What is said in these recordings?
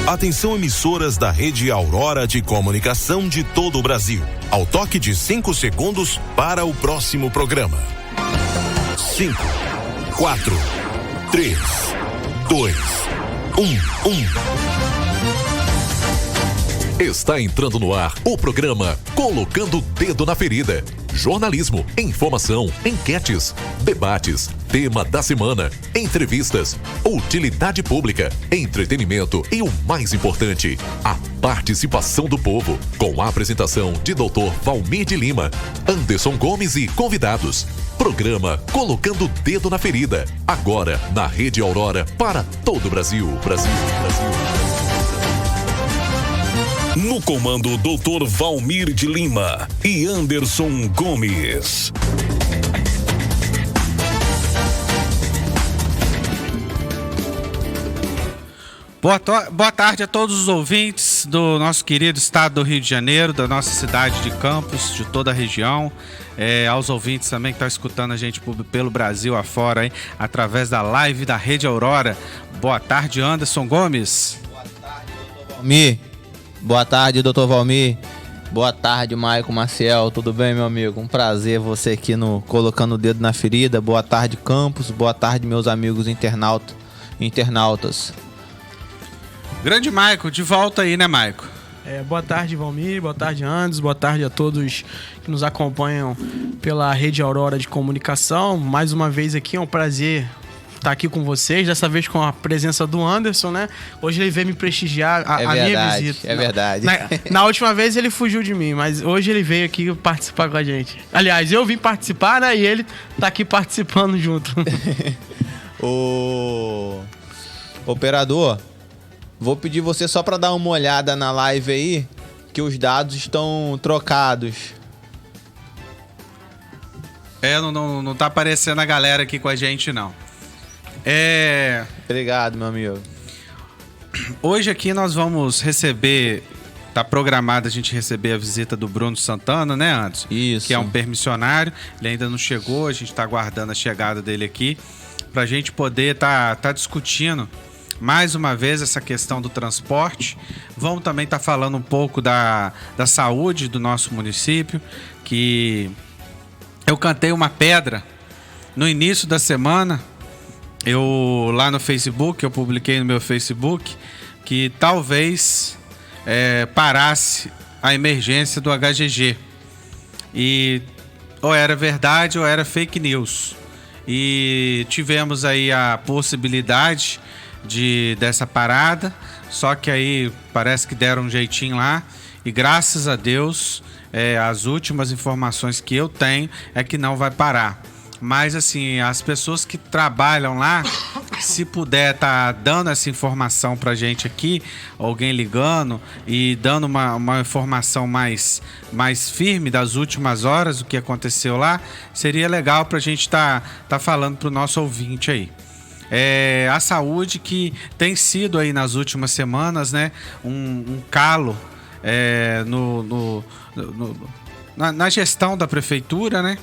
Atenção, emissoras da Rede Aurora de Comunicação de todo o Brasil. Ao toque de 5 segundos para o próximo programa. 5, 4, 3, 2, 1. Está entrando no ar o programa Colocando o Dedo na Ferida. Jornalismo, informação, enquetes, debates, tema da semana, entrevistas, utilidade pública, entretenimento e o mais importante, a participação do povo. Com a apresentação de Dr. Valmir de Lima, Anderson Gomes e convidados. Programa Colocando o Dedo na Ferida. Agora na Rede Aurora para todo o Brasil. No comando, Dr. Valmir de Lima e Anderson Gomes. Boa tarde a todos os ouvintes do nosso querido estado do Rio de Janeiro, da nossa cidade de Campos, de toda a região. Aos ouvintes também que estão escutando a gente pelo Brasil afora, hein, através da live da Rede Aurora. Boa tarde, Anderson Gomes. Boa tarde, doutor Valmir. Boa tarde, doutor Valmir. Boa tarde, Maicon Maciel. Tudo bem, meu amigo? Um prazer você aqui no Colocando o Dedo na Ferida. Boa tarde, Campos. Boa tarde, meus amigos internautas. Grande Maicon, de volta aí, né, Maicon? Boa tarde, Valmir. Boa tarde, Anderson. Boa tarde a todos que nos acompanham pela Rede Aurora de Comunicação. Mais uma vez aqui, é um prazer estar aqui com vocês, dessa vez com a presença do Anderson, né? Hoje ele veio me prestigiar a minha visita. É verdade. Na última vez ele fugiu de mim, mas hoje ele veio aqui participar com a gente. Aliás, eu vim participar, né? E ele tá aqui participando junto. O operador, vou pedir você só para dar uma olhada na live aí, que os dados estão trocados. Não tá aparecendo a galera aqui com a gente, não. Obrigado, meu amigo. Hoje aqui nós vamos receber, tá programado a gente receber a visita do Bruno Santana, né, Anderson? Isso. Que é um permissionário, ele ainda não chegou, a gente tá aguardando a chegada dele aqui, pra gente poder tá discutindo mais uma vez essa questão do transporte. Vamos também estar falando um pouco da saúde do nosso município, que eu cantei uma pedra no início da semana. Lá no Facebook, eu publiquei no meu Facebook que talvez parasse a emergência do HGG. E ou era verdade ou era fake news. E tivemos aí a possibilidade dessa parada, só que aí parece que deram um jeitinho lá. E graças a Deus, as últimas informações que eu tenho é que não vai parar. Mas assim, as pessoas que trabalham lá, se puder tá dando essa informação pra gente aqui, alguém ligando e dando uma informação mais firme das últimas horas, do que aconteceu lá, seria legal pra gente tá falando pro nosso ouvinte aí. A saúde que tem sido aí nas últimas semanas, né, um calo na gestão da prefeitura, né?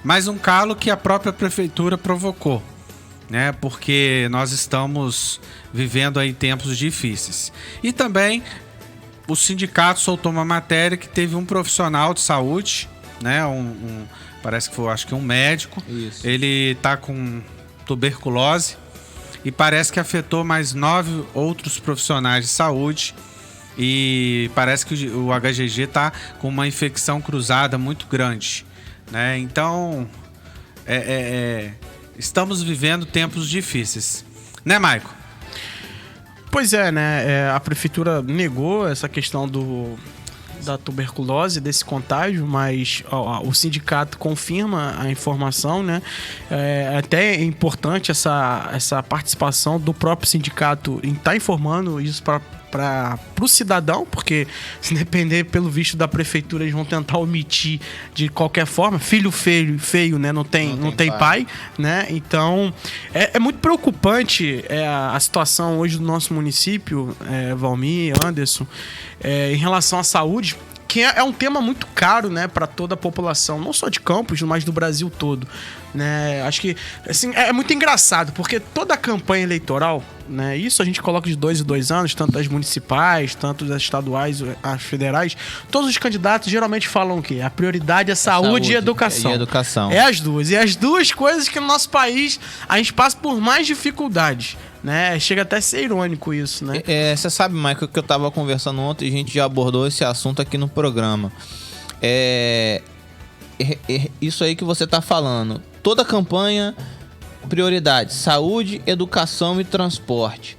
Mas um calo que a própria prefeitura provocou, né? Porque nós estamos vivendo aí tempos difíceis. E também o sindicato soltou uma matéria que teve um profissional de saúde, né? Parece que foi, acho que um médico. Isso. Ele tá com tuberculose e parece que afetou mais 9 outros profissionais de saúde. E parece que o HGG tá com uma infecção cruzada muito grande, né? Então, estamos vivendo tempos difíceis, né, Maicon? Pois é, né? A prefeitura negou essa questão da tuberculose, desse contágio, mas o sindicato confirma a informação, né? Até é importante essa participação do próprio sindicato em estar informando isso para o cidadão, porque se depender pelo visto da prefeitura, eles vão tentar omitir de qualquer forma. Filho feio, né? Não tem pai, né? Então é muito preocupante a situação hoje do nosso município, Valmir, Anderson, em relação à saúde. que é um tema muito caro, né, para toda a população, não só de Campos, mas do Brasil todo, né? Acho que assim, é muito engraçado, porque toda a campanha eleitoral, né, isso a gente coloca de 2 em 2 anos, tanto as municipais, tanto as estaduais, as federais, todos os candidatos geralmente falam o quê? A prioridade é saúde e educação. É as duas. E as duas coisas que no nosso país a gente passa por mais dificuldades, né? Chega até a ser irônico isso, né? Você sabe, Michael, que eu tava conversando ontem e a gente já abordou esse assunto aqui no programa. Isso aí que você tá falando. Toda campanha, prioridade: saúde, educação e transporte.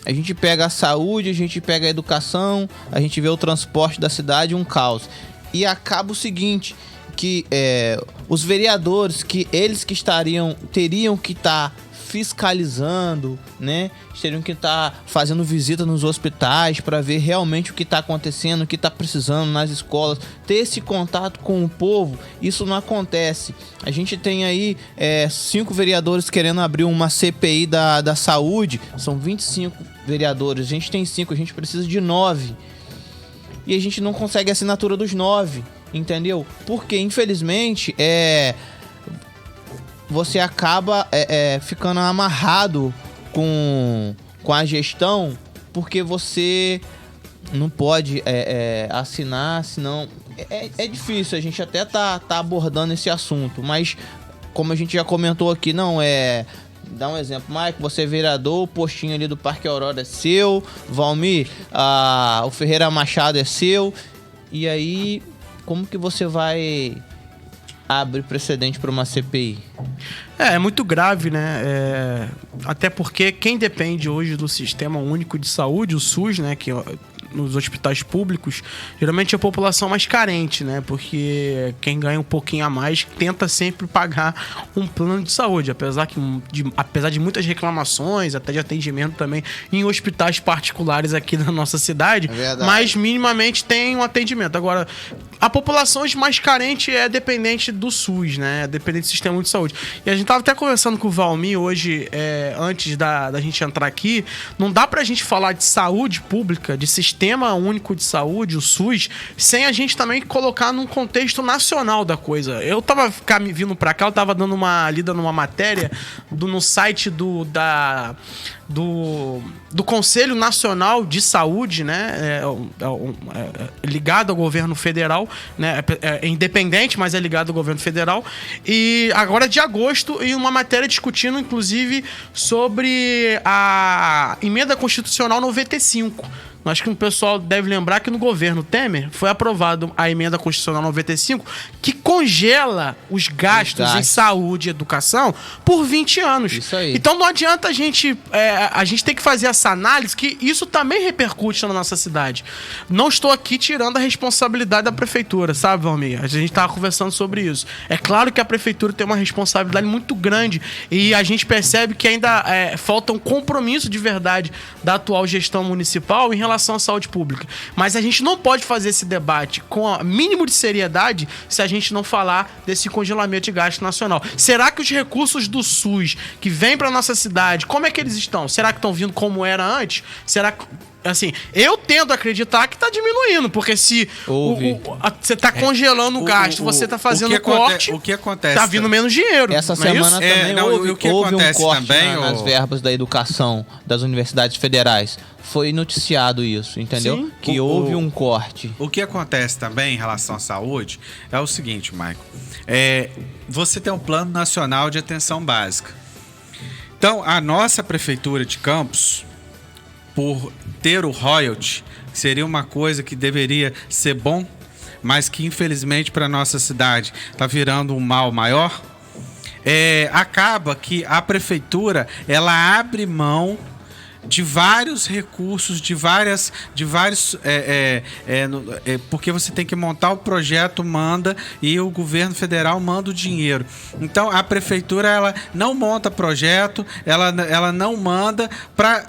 A gente pega a saúde, a gente pega a educação, a gente vê o transporte da cidade, um caos. E acaba o seguinte, que os vereadores, que eles que teriam que estar fiscalizando, né? Teriam que estar fazendo visita nos hospitais para ver realmente o que está acontecendo, o que está precisando nas escolas, ter esse contato com o povo. Isso não acontece. A gente tem aí 5 vereadores querendo abrir uma CPI da saúde. São 25 vereadores. A gente tem 5, a gente precisa de 9. E a gente não consegue a assinatura dos 9, entendeu? Porque, infelizmente, você acaba ficando amarrado com a gestão, porque você não pode assinar, senão é difícil. A gente até tá abordando esse assunto, mas como a gente já comentou aqui, dá um exemplo, Mike, você é vereador, o postinho ali do Parque Aurora é seu, Valmir, o Ferreira Machado é seu, e aí como que você vai abrir precedente para uma CPI? É muito grave, né? Até porque quem depende hoje do Sistema Único de Saúde, o SUS, né, que nos hospitais públicos, geralmente é a população mais carente, né? Porque quem ganha um pouquinho a mais tenta sempre pagar um plano de saúde, apesar de muitas reclamações, até de atendimento também em hospitais particulares aqui da nossa cidade, mas minimamente tem um atendimento. Agora, a população mais carente é dependente do SUS, né? É dependente do Sistema Único de Saúde. E a gente tava até conversando com o Valmir hoje, antes da gente entrar aqui, não dá pra gente falar de saúde pública, de Sistema Único de Saúde, o SUS, sem a gente também colocar num contexto nacional da coisa. Eu tava vindo pra cá, eu tava dando uma lida numa matéria no site do Conselho Nacional de Saúde, né? Ligado ao governo federal, né? É independente, mas é ligado ao governo federal. E agora de agosto, em uma matéria discutindo, inclusive, sobre a emenda constitucional 95. Acho que o pessoal deve lembrar que no governo Temer foi aprovado a emenda constitucional 95 que congela os gastos em saúde e educação por 20 anos. Isso aí. Então não adianta a gente ter que fazer essa análise, que isso também repercute na nossa cidade. Não estou aqui tirando a responsabilidade da prefeitura, sabe, Valmir? A gente estava conversando sobre isso. É claro que a prefeitura tem uma responsabilidade muito grande e a gente percebe que ainda falta um compromisso de verdade da atual gestão municipal em relação à saúde pública. Mas a gente não pode fazer esse debate com o mínimo de seriedade se a gente não falar desse congelamento de gasto nacional. Será que os recursos do SUS que vêm para nossa cidade, como é que eles estão? Será que estão vindo como era antes? Será que... Assim, eu tendo a acreditar que tá diminuindo, porque se você tá congelando o gasto, você tá fazendo corte, o que acontece? Tá vindo menos dinheiro. Essa semana também houve um corte também, nas verbas da educação das universidades federais. Foi noticiado isso, entendeu? Sim. Que houve um corte. O que acontece também em relação à saúde é o seguinte, Michael. Você tem um Plano Nacional de Atenção Básica. Então, a nossa Prefeitura de Campos, por ter o royalty, seria uma coisa que deveria ser bom, mas que infelizmente para nossa cidade está virando um mal maior. Acaba que a prefeitura ela abre mão de vários recursos, porque você tem que montar o projeto, manda, e o governo federal manda o dinheiro. Então a prefeitura ela não monta projeto, ela não manda para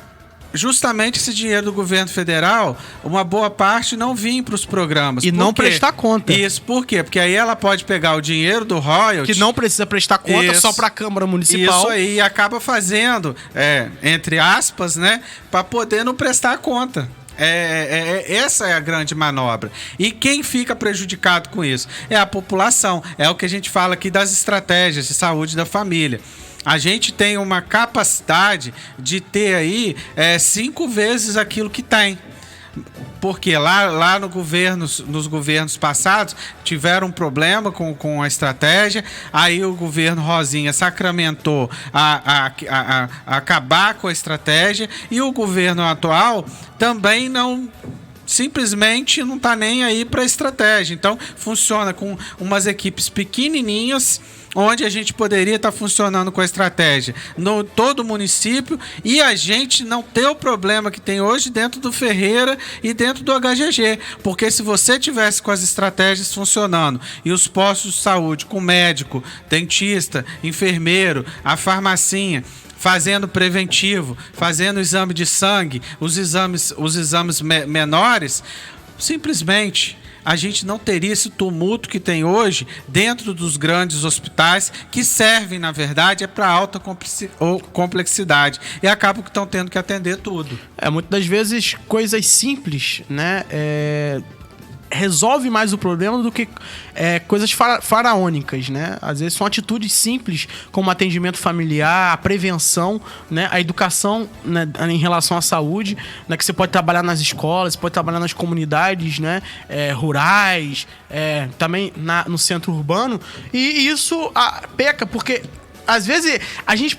justamente esse dinheiro do governo federal, uma boa parte não vir para os programas. E não prestar conta. Isso, por quê? Porque aí ela pode pegar o dinheiro do royalty... Que não precisa prestar conta só para a Câmara Municipal. Isso aí, acaba fazendo, entre aspas, né, para poder não prestar conta. Essa é a grande manobra. E quem fica prejudicado com isso? É a população. É o que a gente fala aqui das estratégias de saúde da família. A gente tem uma capacidade de ter aí 5 vezes aquilo que tem. Porque lá nos governos passados tiveram um problema com a estratégia, aí o governo Rosinha sacramentou a acabar com a estratégia, e o governo atual também simplesmente não está nem aí para a estratégia. Então funciona com umas equipes pequenininhas, onde a gente poderia estar funcionando com a estratégia no todo o município, e a gente não ter o problema que tem hoje dentro do Ferreira e dentro do HGG. Porque se você tivesse com as estratégias funcionando e os postos de saúde com médico, dentista, enfermeiro, a farmacinha fazendo preventivo, fazendo exame de sangue, os exames menores, simplesmente a gente não teria esse tumulto que tem hoje dentro dos grandes hospitais, que servem, na verdade, para alta complexidade, e acabam que estão tendo que atender tudo. Muitas das vezes coisas simples, né, resolve mais o problema do que coisas faraônicas, né? Às vezes são atitudes simples, como atendimento familiar, a prevenção, né? A educação, né, em relação à saúde, né? Que você pode trabalhar nas escolas, pode trabalhar nas comunidades, né? Rurais, também no centro urbano, e isso peca, porque às vezes a gente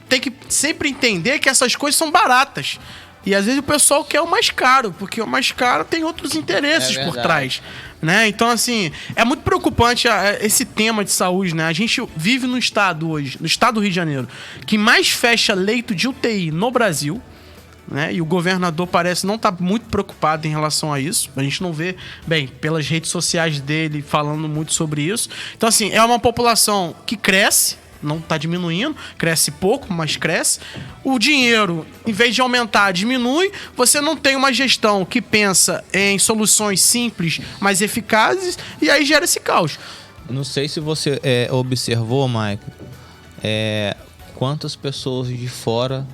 tem que sempre entender que essas coisas são baratas. E às vezes o pessoal quer o mais caro, porque o mais caro tem outros interesses por trás, né? Então, assim, é muito preocupante esse tema de saúde, né? A gente vive no estado hoje, no estado do Rio de Janeiro, que mais fecha leito de UTI no Brasil, né? E o governador parece não estar muito preocupado em relação a isso. A gente não vê, bem, pelas redes sociais dele falando muito sobre isso. Então, assim, é uma população que cresce, não está diminuindo, cresce pouco, mas cresce. O dinheiro, em vez de aumentar, diminui. Você não tem uma gestão que pensa em soluções simples, mas eficazes, e aí gera esse caos. Não sei se você observou, Maicon, quantas pessoas de fora,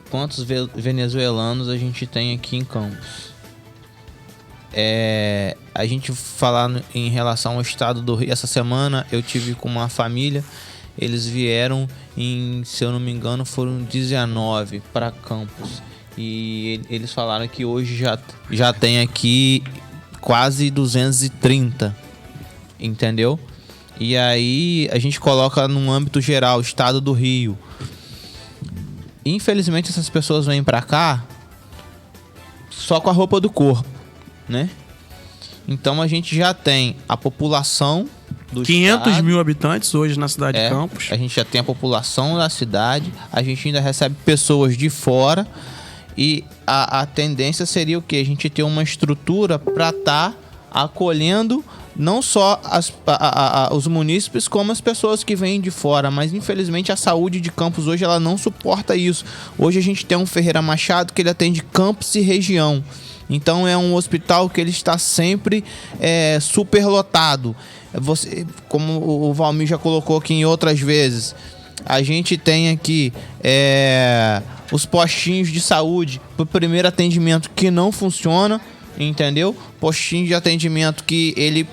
quantos venezuelanos a gente tem aqui em Campos. A gente falar em relação ao estado do Rio, essa semana eu tive com uma família. Eles vieram se eu não me engano, foram 19 para Campos. E eles falaram que hoje já tem aqui quase 230. Entendeu? E aí a gente coloca num âmbito geral, estado do Rio. Infelizmente essas pessoas vêm para cá só com a roupa do corpo, né? Então a gente já tem a população do 500 estado, mil habitantes hoje na cidade de Campos. A gente já tem a população da cidade, a gente ainda recebe pessoas de fora, e a tendência seria o quê? A gente ter uma estrutura para estar acolhendo não só os munícipes, como as pessoas que vêm de fora. Mas infelizmente a saúde de Campos hoje ela não suporta isso. Hoje a gente tem um Ferreira Machado que ele atende Campos e região. Então é um hospital que ele está sempre superlotado. Como o Valmir já colocou aqui em outras vezes, a gente tem aqui os postinhos de saúde para o primeiro atendimento que não funciona, entendeu? Postinho de atendimento que ele...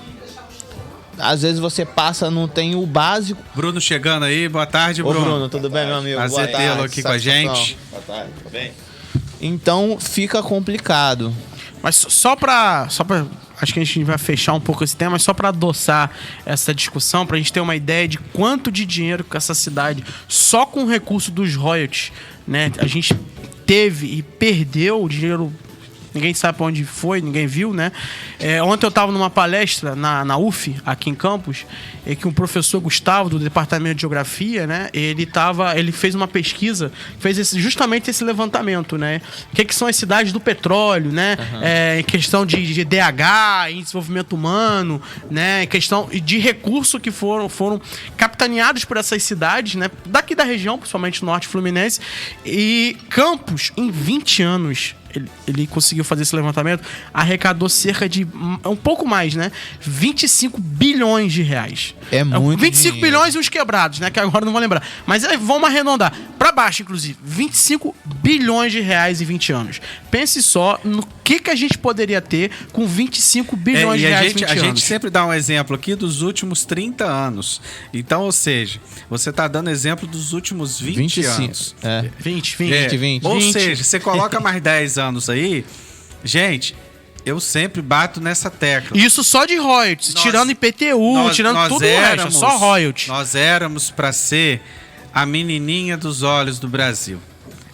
Às vezes você passa, não tem o básico. Bruno chegando aí, boa tarde, Bruno. Ô, Bruno, tudo bem, meu amigo? Prazer tê-lo aqui com a gente. Boa tarde, tudo bem? Então fica complicado. Mas só pra... Acho que a gente vai fechar um pouco esse tema, mas só para adoçar essa discussão, para a gente ter uma ideia de quanto de dinheiro que essa cidade, só com o recurso dos royalties, né, a gente teve e perdeu o dinheiro. Ninguém sabe para onde foi, ninguém viu, né? Ontem eu estava numa palestra na UF, aqui em Campos, que um professor Gustavo, do Departamento de Geografia, né? Ele fez uma pesquisa, fez justamente esse levantamento, né? O que são as cidades do petróleo, né? Em questão de DH, em desenvolvimento humano, né? Em questão de recursos que foram capitaneados por essas cidades, né? Daqui da região, principalmente norte fluminense. E Campos, em 20 anos... ele conseguiu fazer esse levantamento, arrecadou cerca de um pouco mais, né? 25 bilhões de reais. É muito 25 dinheiro. bilhões e os quebrados, né? Que agora não vou lembrar. Mas vamos arredondar para baixo, inclusive. 25 bilhões de reais em 20 anos. Pense só no que a gente poderia ter com 25 bilhões de reais em 20 anos. A gente sempre dá um exemplo aqui dos últimos 30 anos. Então, ou seja, você está dando exemplo dos últimos 20 anos. 20. Ou seja, você coloca mais 10 anos aí, gente, eu sempre bato nessa tecla. Isso só de royalties, tirando IPTU, tirando tudo o resto, só royalties. Nós éramos para ser a menininha dos olhos do Brasil.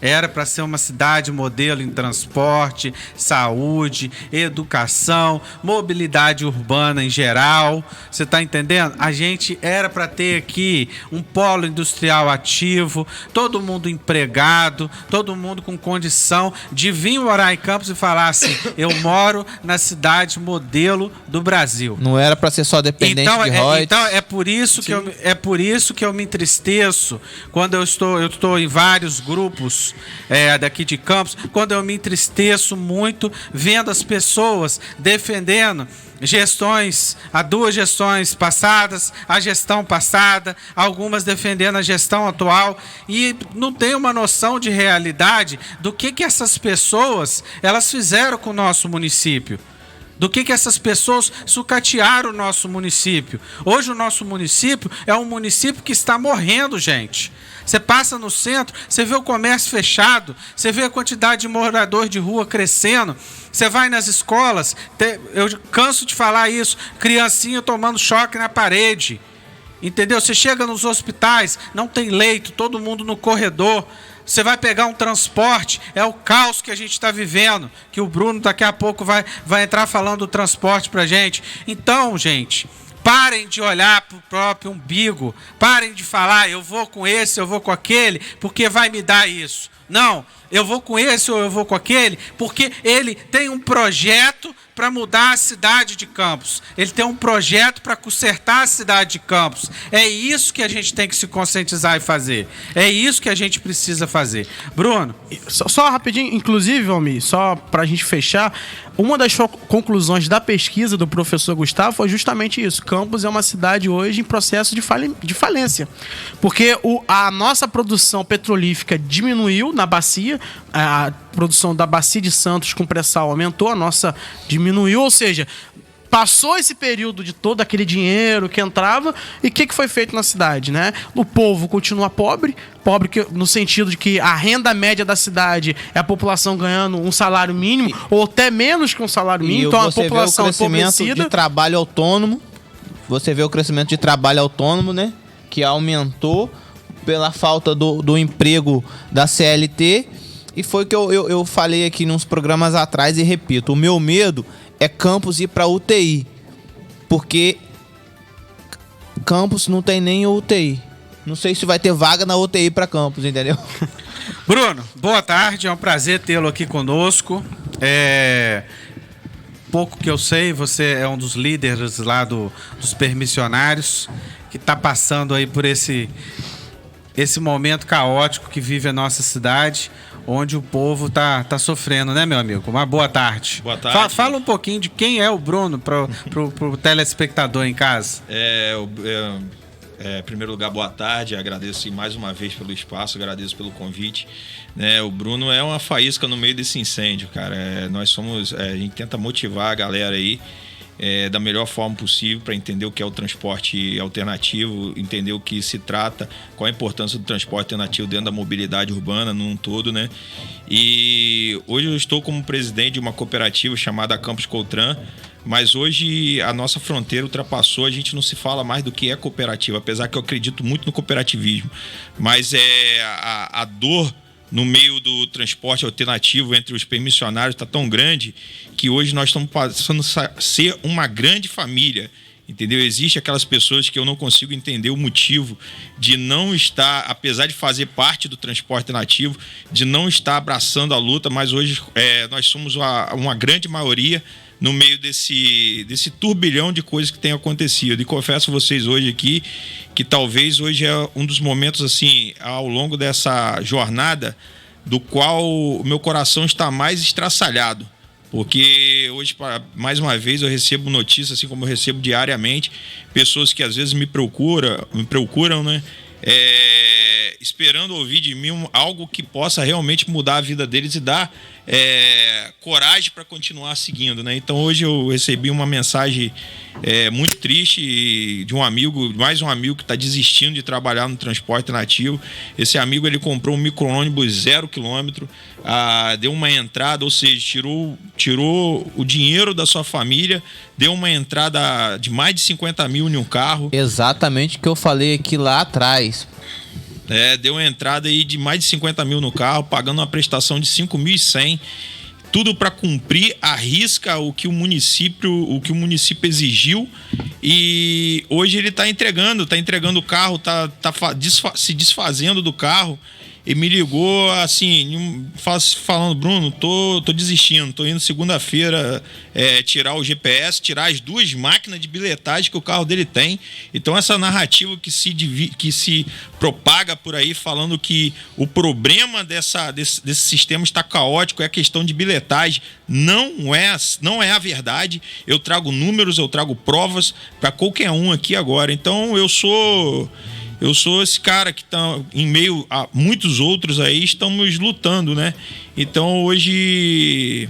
Era para ser uma cidade modelo em transporte, saúde, educação, mobilidade urbana em geral. Você está entendendo? A gente era para ter aqui um polo industrial ativo, todo mundo empregado, todo mundo com condição de vir morar em Campos e falar assim: eu moro na cidade modelo do Brasil. Não era para ser só dependente de royalties. Então é por isso que eu me entristeço quando eu estou em vários grupos daqui de Campos, quando eu me entristeço muito vendo as pessoas defendendo há 2 gestões passadas, a gestão passada, algumas defendendo a gestão atual e não tem uma noção de realidade do que essas pessoas elas fizeram com o nosso município. Do que essas pessoas sucatearam o nosso município. Hoje o nosso município é um município que está morrendo, gente. Você passa no centro, você vê o comércio fechado, você vê a quantidade de moradores de rua crescendo, você vai nas escolas, eu canso de falar isso, criancinha tomando choque na parede, entendeu? Você chega nos hospitais, não tem leito, todo mundo no corredor. Você vai pegar um transporte, é o caos que a gente está vivendo, que o Bruno daqui a pouco vai entrar falando do transporte pra gente. Então, gente, parem de olhar para o próprio umbigo, parem de falar, eu vou com esse, eu vou com aquele, porque vai me dar isso. Não, eu vou com esse ou eu vou com aquele, porque ele tem um projeto para mudar a cidade de Campos. Ele tem um projeto para consertar a cidade de Campos. É isso que a gente tem que se conscientizar e fazer. É isso que a gente precisa fazer. Bruno? Só rapidinho, inclusive, Almir, só para a gente fechar, uma das conclusões da pesquisa do professor Gustavo foi justamente isso. Campos é uma cidade hoje em processo de falência. Porque a nossa produção petrolífica diminuiu na bacia, a produção da bacia de Santos com pré-sal aumentou, a nossa diminuiu, ou seja, passou esse período de todo aquele dinheiro que entrava e o que foi feito na cidade, né? O povo continua pobre no sentido de que a renda média da cidade é a população ganhando um salário mínimo ou até menos que um salário mínimo, então a população empobrecida. De trabalho autônomo, você vê o crescimento de trabalho autônomo, né? Que aumentou pela falta do emprego da CLT. E foi que eu falei aqui nos programas atrás e repito, o meu medo é Campos ir para UTI, porque Campos não tem nem UTI. Não sei se vai ter vaga na UTI para Campos, entendeu? Bruno, boa tarde, é um prazer tê-lo aqui conosco. Pouco que eu sei, você é um dos líderes lá dos permissionários, que está passando aí por esse momento caótico que vive a nossa cidade, onde o povo tá sofrendo, né, meu amigo? Uma boa tarde. Boa tarde. Fala um pouquinho de quem é o Bruno pro telespectador em casa. Em primeiro lugar, boa tarde. Agradeço mais uma vez pelo espaço, agradeço pelo convite. O Bruno é uma faísca no meio desse incêndio, cara. A gente tenta motivar a galera aí da melhor forma possível para entender o que é o transporte alternativo, entender o que se trata, qual a importância do transporte alternativo dentro da mobilidade urbana num todo, né? E hoje eu estou como presidente de uma cooperativa chamada Campos Coltran, mas hoje a nossa fronteira ultrapassou, a gente não se fala mais do que é cooperativa, apesar que eu acredito muito no cooperativismo, mas a dor no meio do transporte alternativo entre os permissionários está tão grande que hoje nós estamos passando a ser uma grande família, entendeu? Existem aquelas pessoas que eu não consigo entender o motivo de não estar, apesar de fazer parte do transporte alternativo, de não estar abraçando a luta, mas hoje nós somos uma grande maioria no meio desse turbilhão de coisas que tem acontecido. E confesso a vocês hoje aqui que talvez hoje é um dos momentos, assim, ao longo dessa jornada, do qual o meu coração está mais estraçalhado. Porque hoje, mais uma vez, eu recebo notícias, assim como eu recebo diariamente, pessoas que às vezes me procuram, né? Esperando ouvir de mim algo que possa realmente mudar a vida deles e dar coragem para continuar seguindo, né? Então hoje eu recebi uma mensagem muito triste de um amigo, mais um amigo que está desistindo de trabalhar no transporte nativo. Esse amigo, ele comprou um micro-ônibus 0 km, deu uma entrada, ou seja, tirou o dinheiro da sua família, deu uma entrada de mais de 50 mil em um carro. Exatamente o que eu falei aqui lá atrás. Deu uma entrada aí de mais de 50 mil no carro, pagando uma prestação de 5.100, tudo para cumprir à risca o que o município exigiu. E hoje ele está entregando o carro, tá se desfazendo do carro. E me ligou assim, falando: Bruno, tô desistindo, tô indo segunda-feira tirar o GPS, tirar as 2 máquinas de bilhetagem que o carro dele tem. Então essa narrativa que se propaga por aí, falando que o problema desse sistema está caótico, é a questão de bilhetagem, não é a verdade. Eu trago números, eu trago provas para qualquer um aqui agora. Então eu sou esse cara que está em meio a muitos outros aí, estamos lutando, né? Então hoje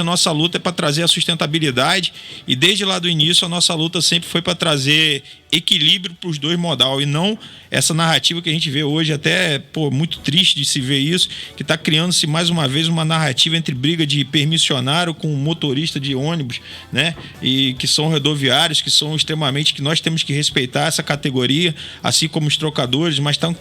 a nossa luta é para trazer a sustentabilidade, e desde lá do início a nossa luta sempre foi para trazer equilíbrio para os 2 modal, e não essa narrativa que a gente vê hoje, até muito triste de se ver isso, que está criando-se mais uma vez uma narrativa entre briga de permissionário com motorista de ônibus, né? E que são rodoviários, que são extremamente, que nós temos que respeitar essa categoria, assim como os trocadores, mas estão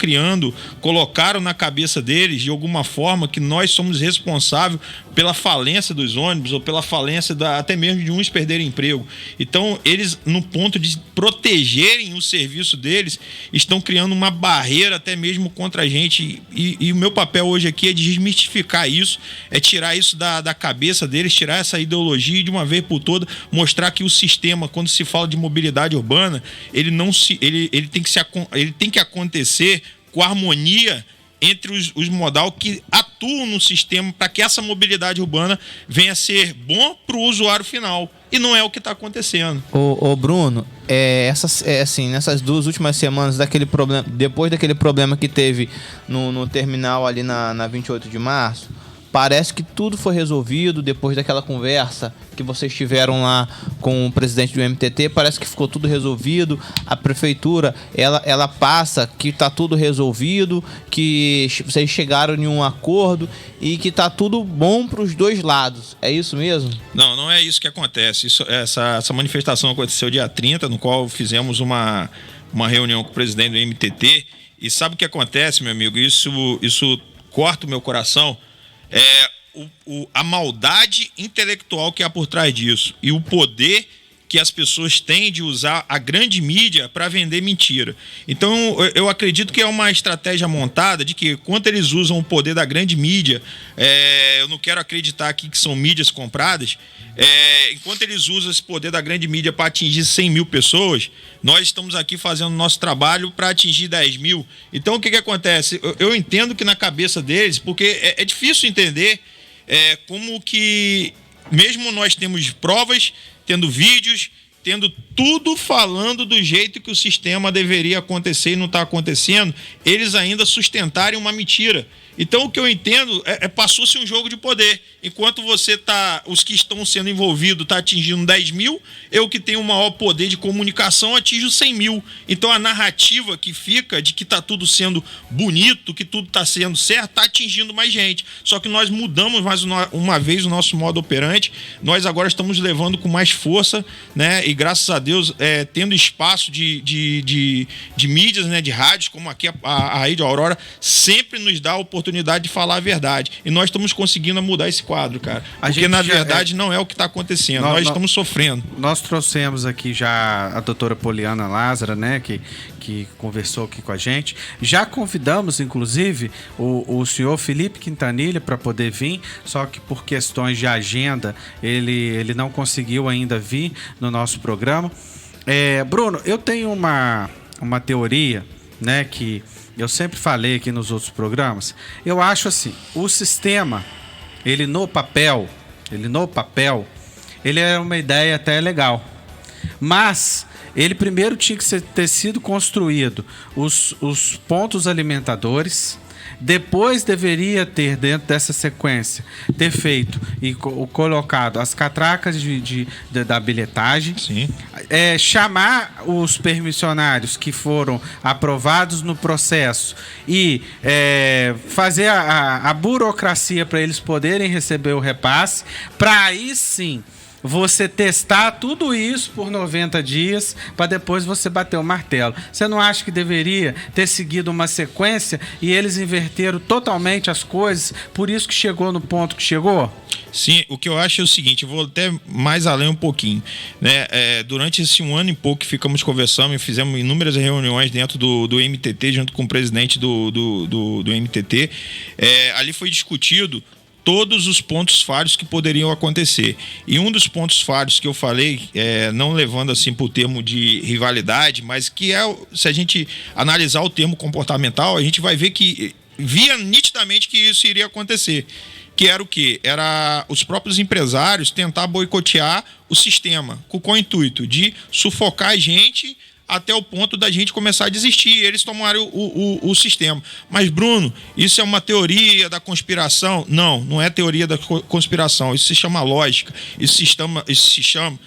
colocaram na cabeça deles de alguma forma que nós somos responsáveis pela falência dos ônibus, ou pela falência até mesmo de uns perderem emprego. Então eles, no ponto de protegerem o serviço deles, estão criando uma barreira até mesmo contra a gente, e o meu papel hoje aqui é de desmistificar isso, é tirar isso da cabeça deles, tirar essa ideologia e de uma vez por toda mostrar que o sistema, quando se fala de mobilidade urbana, ele tem que acontecer com harmonia entre os modal que atuam no sistema, para que essa mobilidade urbana venha a ser bom para o usuário final. E não é o que está acontecendo. Ô Bruno, nessas 2 últimas semanas, depois daquele problema que teve no terminal ali na 28 de março, parece que tudo foi resolvido depois daquela conversa que vocês tiveram lá com o presidente do MTT. Parece que ficou tudo resolvido. A prefeitura, ela passa que está tudo resolvido, que vocês chegaram em um acordo e que está tudo bom para os 2 lados. É isso mesmo? Não é isso que acontece. Essa manifestação aconteceu dia 30, no qual fizemos uma reunião com o presidente do MTT. E sabe o que acontece, meu amigo? Isso corta o meu coração. A maldade intelectual que há por trás disso, e o poder que as pessoas têm de usar a grande mídia para vender mentira. Então eu acredito que é uma estratégia montada de que, quando eles usam o poder da grande mídia, eu não quero acreditar aqui que são mídias compradas, enquanto eles usam esse poder da grande mídia para atingir 100 mil pessoas, nós estamos aqui fazendo nosso trabalho para atingir 10 mil. Então o que acontece? Eu entendo que na cabeça deles, porque é difícil entender como que, mesmo nós temos provas, tendo vídeos, tendo tudo falando do jeito que o sistema deveria acontecer e não está acontecendo, eles ainda sustentarem uma mentira. Então o que eu entendo passou-se um jogo de poder. Enquanto os que estão sendo envolvidos estão atingindo 10 mil, eu que tenho o maior poder de comunicação atinjo 100 mil. Então a narrativa que fica de que está tudo sendo bonito, que tudo está sendo certo, está atingindo mais gente. Só que nós mudamos mais uma vez o nosso modo operante. Nós agora estamos levando com mais força, né? E graças a Deus, tendo espaço de mídias, né? De rádios, como aqui a Rede Aurora, sempre nos dá a oportunidade de falar a verdade. E nós estamos conseguindo mudar esse quadro, cara. Porque na verdade não é o que está acontecendo. Nós estamos sofrendo. Nós trouxemos aqui já a doutora Poliana Lázara, né? Que conversou aqui com a gente. Já convidamos, inclusive, o senhor Felipe Quintanilha para poder vir, só que por questões de agenda ele não conseguiu ainda vir no nosso programa. Bruno, eu tenho uma teoria, né, que eu sempre falei aqui nos outros programas, eu acho assim, o sistema, ele no papel, ele é uma ideia até legal, mas ele primeiro tinha que ter sido construído os pontos alimentadores. Depois deveria ter, dentro dessa sequência, ter feito e colocado as catracas da bilhetagem. Sim. Chamar os permissionários que foram aprovados no processo e fazer a burocracia para eles poderem receber o repasse, para aí sim você testar tudo isso por 90 dias para depois você bater o martelo. Você não acha que deveria ter seguido uma sequência e eles inverteram totalmente as coisas, por isso que chegou no ponto que chegou? Sim, o que eu acho é o seguinte, eu vou até mais além um pouquinho, né? Durante esse 1 ano e pouco que ficamos conversando e fizemos inúmeras reuniões dentro do MTT, junto com o presidente do MTT, ali foi discutido todos os pontos falhos que poderiam acontecer. E um dos pontos falhos que eu falei, não levando assim para o termo de rivalidade, mas que se a gente analisar o termo comportamental, a gente vai ver que via nitidamente que isso iria acontecer. Que era o quê? Era os próprios empresários tentar boicotear o sistema, com qual intuito? De sufocar a gente até o ponto da gente começar a desistir e eles tomarem o sistema. Mas, Bruno, isso é uma teoria da conspiração? Não, não é teoria da conspiração. Isso se chama lógica. Isso se chama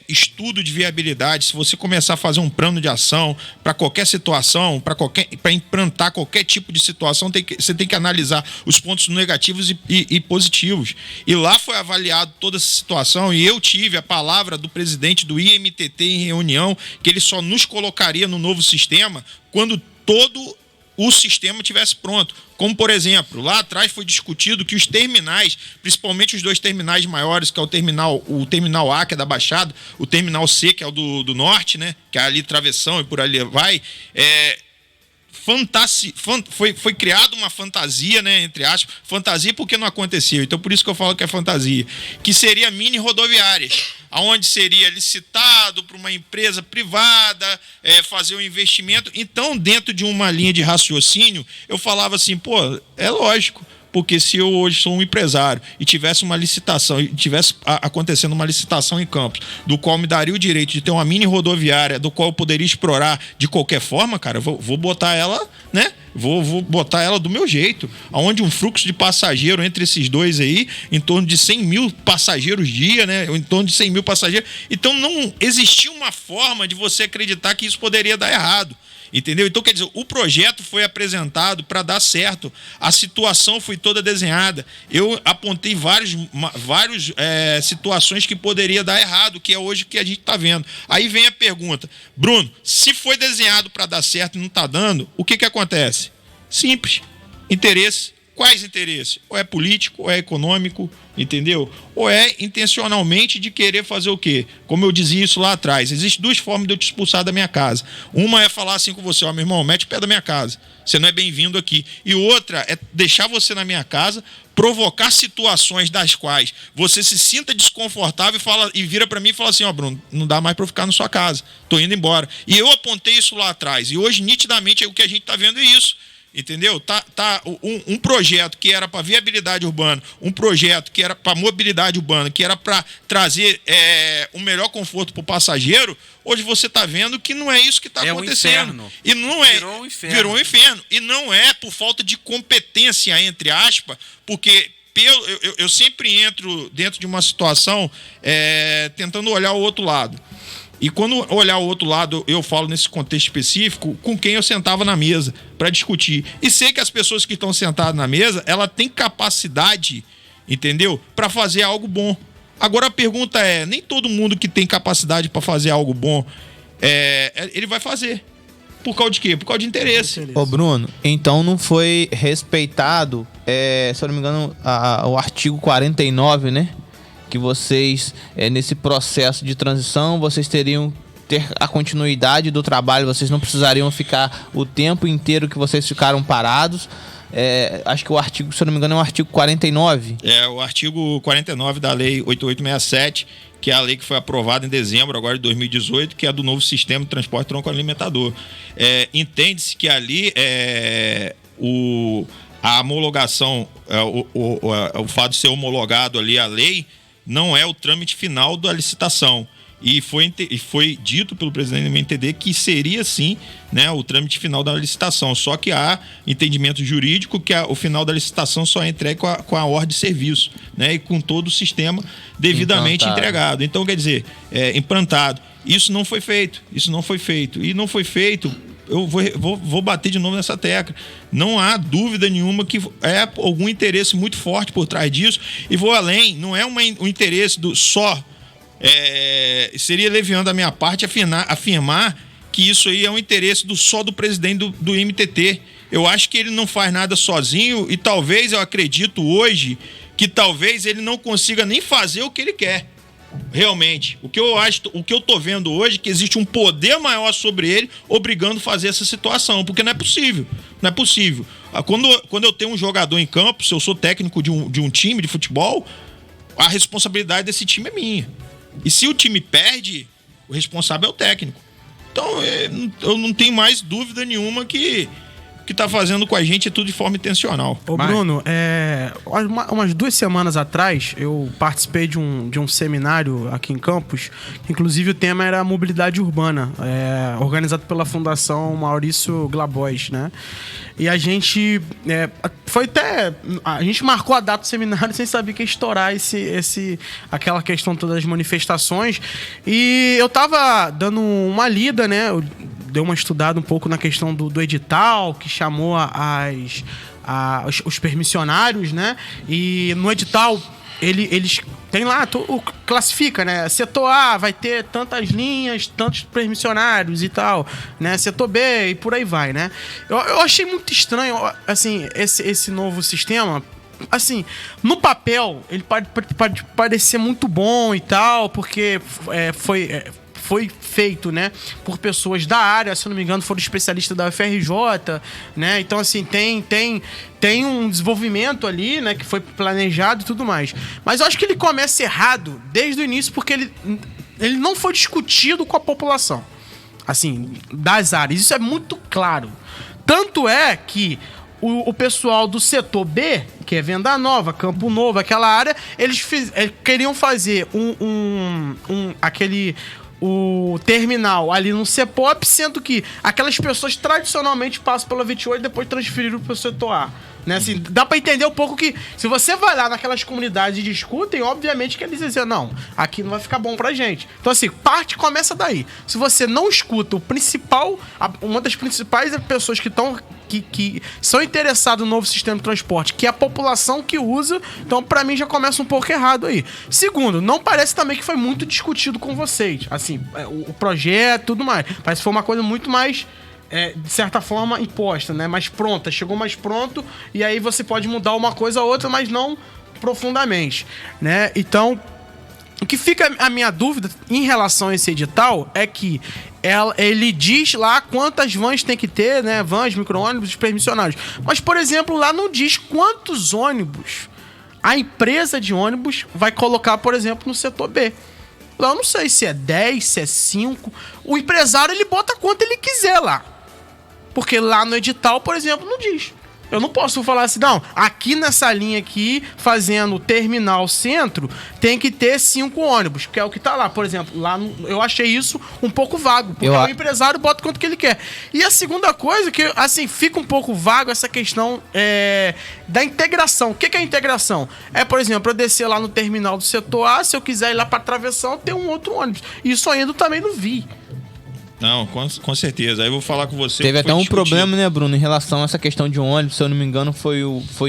estudo de viabilidade. Se você começar a fazer um plano de ação para qualquer situação, para implantar qualquer tipo de situação, você tem que analisar os pontos negativos e positivos. E lá foi avaliado toda essa situação e eu tive a palavra do presidente do IMTT em reunião que ele só nos colocaria no novo sistema quando todo o sistema tivesse pronto. Como, por exemplo, lá atrás foi discutido que os terminais, principalmente os 2 terminais maiores, que é o terminal A, que é da Baixada, o terminal C, que é o do Norte, né, que é ali Travessão e por ali vai, foi criada uma fantasia, né, entre aspas, fantasia porque não aconteceu, então por isso que eu falo que é fantasia, que seria mini rodoviárias, aonde seria licitado para uma empresa privada fazer um investimento. Então, dentro de uma linha de raciocínio, eu falava assim, pô, é lógico, porque se eu hoje sou um empresário e tivesse uma licitação, e tivesse acontecendo uma licitação em Campos, do qual me daria o direito de ter uma mini rodoviária, do qual eu poderia explorar de qualquer forma, cara, eu vou botar ela, né? Vou botar ela do meu jeito, onde um fluxo de passageiro entre esses dois aí, em torno de 100 mil passageiros dia, né? Em torno de 100 mil passageiros. Então não existia uma forma de você acreditar que isso poderia dar errado. Entendeu? Então, quer dizer, o projeto foi apresentado para dar certo, a situação foi toda desenhada. Eu apontei várias situações que poderia dar errado, que é hoje que a gente está vendo. Aí vem a pergunta, Bruno, se foi desenhado para dar certo e não está dando, o que acontece? Simples, interesse. Quais interesses? Ou é político, ou é econômico, entendeu? Ou é intencionalmente de querer fazer o quê? Como eu dizia isso lá atrás, existem 2 formas de eu te expulsar da minha casa. Uma é falar assim com você, ó, meu irmão, mete o pé da minha casa, você não é bem-vindo aqui. E outra é deixar você na minha casa, provocar situações das quais você se sinta desconfortável e vira para mim e fala assim, ó, Bruno, não dá mais para eu ficar na sua casa, tô indo embora. E eu apontei isso lá atrás, e hoje nitidamente o que a gente tá vendo é isso. Entendeu? Um projeto que era para viabilidade urbana, um projeto que era para mobilidade urbana, que era para trazer um melhor conforto para o passageiro, hoje você está vendo que não é isso que está acontecendo. Um inferno. E não virou um inferno. E não é por falta de competência, entre aspas, porque eu sempre entro dentro de uma situação tentando olhar o outro lado. E quando olhar o outro lado, eu falo nesse contexto específico, com quem eu sentava na mesa para discutir. E sei que as pessoas que estão sentadas na mesa, ela tem capacidade, entendeu? Para fazer algo bom. Agora a pergunta é, nem todo mundo que tem capacidade para fazer algo bom, ele vai fazer. Por causa de quê? Por causa de interesse. Ô Bruno, então não foi respeitado, se eu não me engano, o artigo 49, né? Que vocês, nesse processo de transição, vocês teriam ter a continuidade do trabalho, vocês não precisariam ficar o tempo inteiro que vocês ficaram parados, Acho que o artigo, se eu não me engano, é o artigo 49. É o artigo 49 da Lei 8867, que é a lei que foi aprovada em dezembro agora de 2018, que é do novo sistema de transporte tronco-alimentador. Entende-se que ali a homologação, o fato de ser homologado ali a lei, não é o trâmite final da licitação. E foi dito pelo presidente do MNTD que seria sim, né, o trâmite final da licitação. Só que há entendimento jurídico que o final da licitação só é entregue com a ordem de serviço, né, e com todo o sistema devidamente entregado. Então, quer dizer, implantado. Isso não foi feito. E não foi feito. Eu vou bater de novo nessa tecla. Não há dúvida nenhuma que é algum interesse muito forte por trás disso. E vou além, não é um interesse do só. Seria leviando da minha parte afirmar que isso aí é um interesse só do presidente do MTT. Eu acho que ele não faz nada sozinho e talvez, eu acredito hoje, que talvez ele não consiga nem fazer o que ele quer. Realmente. O que eu tô vendo hoje é que existe um poder maior sobre ele obrigando a fazer essa situação, porque não é possível. Não é possível. Quando eu tenho um jogador em campo, se eu sou técnico de um time de futebol, a responsabilidade desse time é minha. E se o time perde, o responsável é o técnico. Então, eu não tenho mais dúvida nenhuma que tá fazendo com a gente é tudo de forma intencional. Ô, Bruno, umas 2 semanas atrás, eu participei de um seminário aqui em Campos. Inclusive, o tema era mobilidade urbana, organizado pela Fundação Maurício Glabois, né? E a gente a gente marcou a data do seminário sem saber que ia estourar aquela questão todas das manifestações. E eu tava dando uma lida, né? Eu dei uma estudada um pouco na questão do edital, que chamou os permissionários, né? E no edital eles tem lá, classifica, né? Setor A vai ter tantas linhas, tantos permissionários e tal, né? Setor B e por aí vai, né? Eu achei muito estranho, assim, esse novo sistema. Assim, no papel, ele pode parecer muito bom e tal, porque foi feito, né, por pessoas da área, se eu não me engano, foram especialistas da UFRJ, né? Então, assim, tem um desenvolvimento ali, né, que foi planejado e tudo mais. Mas eu acho que ele começa errado desde o início, porque ele não foi discutido com a população, assim, das áreas. Isso é muito claro. Tanto é que o pessoal do setor B, que é Venda Nova, Campo Novo, aquela área, eles queriam fazer o terminal ali no CEPOP, sendo que aquelas pessoas tradicionalmente passam pela 28 e depois transferiram para o setor A. Né? Assim, dá para entender um pouco que se você vai lá naquelas comunidades e discutem, obviamente que eles dizem, não, aqui não vai ficar bom pra gente. Então, assim, parte começa daí. Se você não escuta o principal, uma das principais pessoas que são interessadas no novo sistema de transporte, que é a população que usa, então pra mim já começa um pouco errado aí. Segundo, não parece também que foi muito discutido com vocês, assim, o projeto e tudo mais. Parece que foi uma coisa muito mais, de certa forma, imposta, né? Mais pronta, chegou mais pronto, e aí você pode mudar uma coisa ou outra, mas não profundamente, né? Então, o que fica a minha dúvida em relação a esse edital é que ele diz lá quantas vans tem que ter, né? Vans, micro-ônibus, permissionários. Mas, por exemplo, lá não diz quantos ônibus a empresa de ônibus vai colocar, por exemplo, no setor B. Lá eu não sei se é 10, se é 5. O empresário, ele bota quanto ele quiser lá. Porque lá no edital, por exemplo, não diz. Eu não posso falar assim, não, aqui nessa linha aqui, fazendo o terminal centro, tem que ter 5 ônibus, que é o que tá lá. Por exemplo, lá eu achei isso um pouco vago, porque o empresário bota quanto que ele quer. E a segunda coisa, que assim, fica um pouco vago essa questão da integração. O que é a integração? Por exemplo, eu descer lá no terminal do setor A, se eu quiser ir lá pra travessão, tem um outro ônibus. Isso ainda também não vi. Não, com certeza. Aí eu vou falar com você. Teve até um problema, né, Bruno, em relação a essa questão de ônibus. Se eu não me engano, foi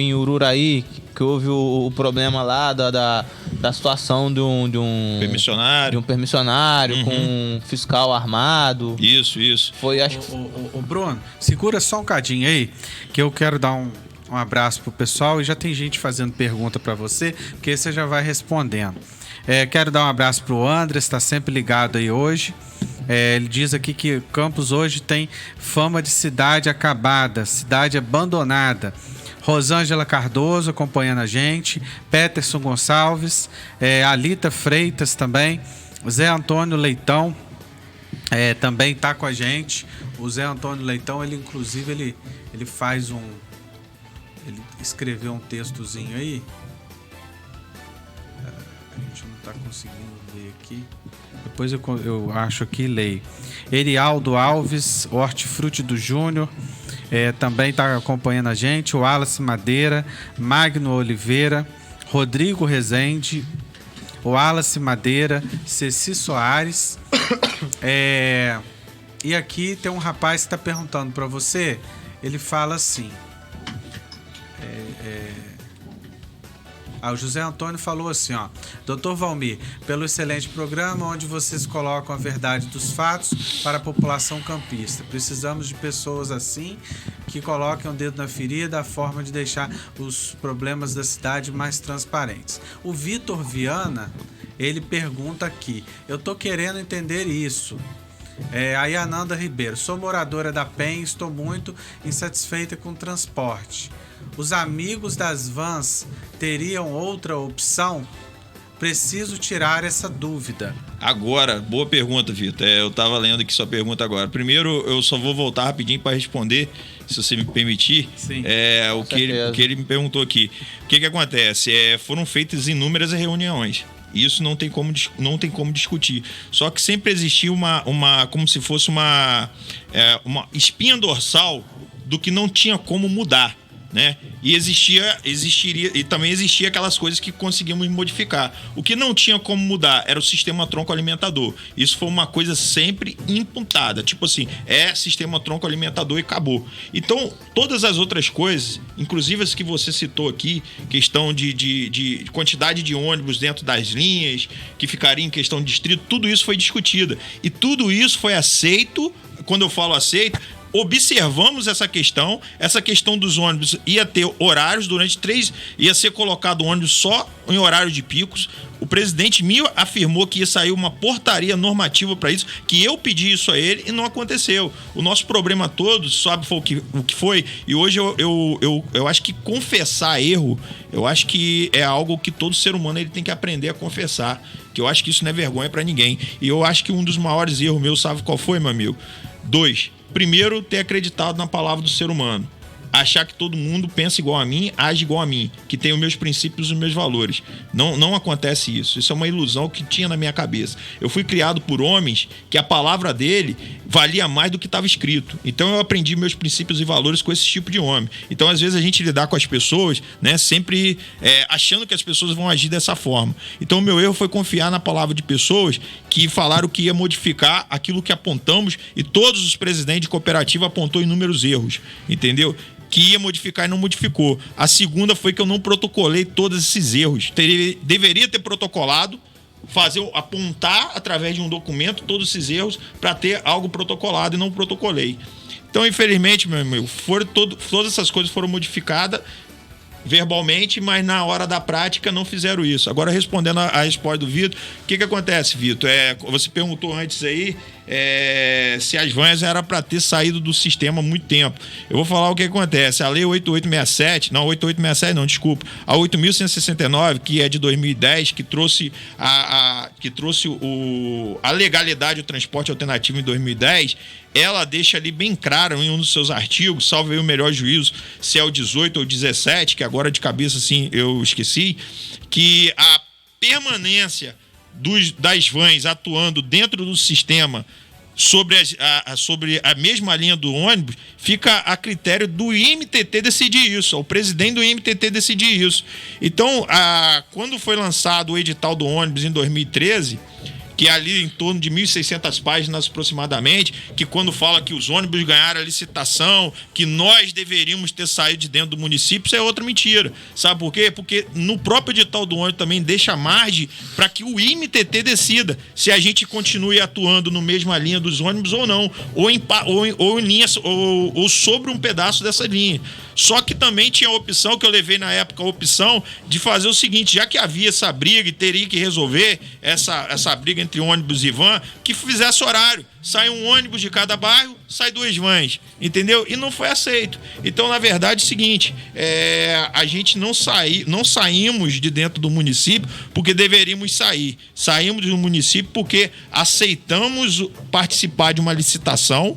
em Ururaí que houve o problema lá da situação de um permissionário. De um permissionário com um fiscal armado. Isso. Foi, acho que... Ô, Bruno, segura só um cadinho aí, que eu quero dar um abraço pro pessoal e já tem gente fazendo pergunta para você, porque você já vai respondendo. Quero dar um abraço pro André, está sempre ligado aí hoje. Ele diz aqui que Campos hoje tem fama de cidade acabada, cidade abandonada. Rosângela Cardoso acompanhando a gente, Peterson Gonçalves, Alita Freitas também, Zé Antônio Leitão também tá com a gente. O Zé Antônio Leitão, ele inclusive ele faz ele escreveu um textozinho aí. A gente não tá conseguindo ver aqui. Depois eu acho aqui e leio. Erialdo Alves, Hortifruti do Júnior, também está acompanhando a gente. O Wallace Madeira, Magno Oliveira, Rodrigo Rezende, o Wallace Madeira, Ceci Soares. E aqui tem um rapaz que está perguntando para você. Ele fala assim. O José Antônio falou assim, ó: Dr. Valmir, pelo excelente programa onde vocês colocam a verdade dos fatos para a população campista. Precisamos de pessoas assim que coloquem o dedo na ferida, a forma de deixar os problemas da cidade mais transparentes. O Vitor Viana, ele pergunta aqui: eu tô querendo entender isso. A Yananda Ribeiro: sou moradora da PEN e estou muito insatisfeita com o transporte. Os amigos das vans teriam outra opção? Preciso tirar essa dúvida. Agora, boa pergunta, Vitor. Eu estava lendo aqui sua pergunta agora. Primeiro, eu só vou voltar rapidinho para responder, se você me permitir. Sim. O que ele me perguntou aqui. O que acontece? Foram feitas inúmeras reuniões. Isso não tem como discutir. Só que sempre existia como se fosse uma espinha dorsal do que não tinha como mudar, né? E existiria e também existia aquelas coisas que conseguimos modificar. O que não tinha como mudar era o sistema tronco alimentador. Isso foi uma coisa sempre imputada, tipo assim, sistema tronco alimentador e acabou. Então, todas as outras coisas, inclusive as que você citou aqui, questão de quantidade de ônibus dentro das linhas, que ficaria em questão de distrito, tudo isso foi discutido. E tudo isso foi aceito. Quando eu falo aceito, observamos essa questão dos ônibus ia ter horários ia ser colocado ônibus só em horário de picos. O presidente me afirmou que ia sair uma portaria normativa para isso, que eu pedi isso a ele e não aconteceu. O nosso problema todo, sabe o que foi? E hoje eu acho que confessar erro, eu acho que é algo que todo ser humano ele tem que aprender a confessar, que eu acho que isso não é vergonha para ninguém. E eu acho que um dos maiores erros meus, sabe qual foi, meu amigo? 2. Primeiro, ter acreditado na palavra do ser humano. Achar que todo mundo pensa igual a mim, age igual a mim, que tem os meus princípios e os meus valores. Não acontece isso. Isso é uma ilusão que tinha na minha cabeça. Eu fui criado por homens que a palavra dele valia mais do que estava escrito. Então eu aprendi meus princípios e valores com esse tipo de homem. Então às vezes a gente lidar com as pessoas, né, sempre achando que as pessoas vão agir dessa forma. Então o meu erro foi confiar na palavra de pessoas que falaram que ia modificar aquilo que apontamos, e todos os presidentes de cooperativa apontou inúmeros erros, entendeu? Que ia modificar e não modificou. A segunda foi que eu não protocolei todos esses erros. Deveria ter protocolado, apontar através de um documento todos esses erros para ter algo protocolado, e não protocolei. Então, infelizmente, meu amigo, todas essas coisas foram modificadas verbalmente, mas na hora da prática não fizeram isso. Agora, respondendo a resposta do Vitor, o que acontece, Vitor? Você perguntou antes aí se as vans era para ter saído do sistema há muito tempo. Eu vou falar o que acontece. A lei 8867, não, 8867 não, desculpa, a 8.169, que é de 2010, que trouxe a legalidade do transporte alternativo em 2010, ela deixa ali bem claro em um dos seus artigos, salvo aí o melhor juízo, se é o 18 ou 17, que agora de cabeça assim eu esqueci, que a permanência das vans atuando dentro do sistema sobre a mesma linha do ônibus fica a critério do IMTT decidir isso, o presidente do IMTT decidir isso. Então, quando foi lançado o edital do ônibus em 2013, que é ali em torno de 1.600 páginas aproximadamente, que quando fala que os ônibus ganharam a licitação, que nós deveríamos ter saído de dentro do município, isso é outra mentira. Sabe por quê? Porque no próprio edital do ônibus também deixa margem para que o IMTT decida se a gente continue atuando no mesma linha dos ônibus ou não, ou em linhas, ou sobre um pedaço dessa linha. Só que também tinha a opção, que eu levei na época, a opção de fazer o seguinte, já que havia essa briga e teria que resolver essa briga entre ônibus e van, que fizesse horário. Sai um ônibus de cada bairro, sai 2 vans, entendeu? E não foi aceito. Então, na verdade, é o seguinte, a gente não saímos de dentro do município porque deveríamos sair. Saímos do município porque aceitamos participar de uma licitação,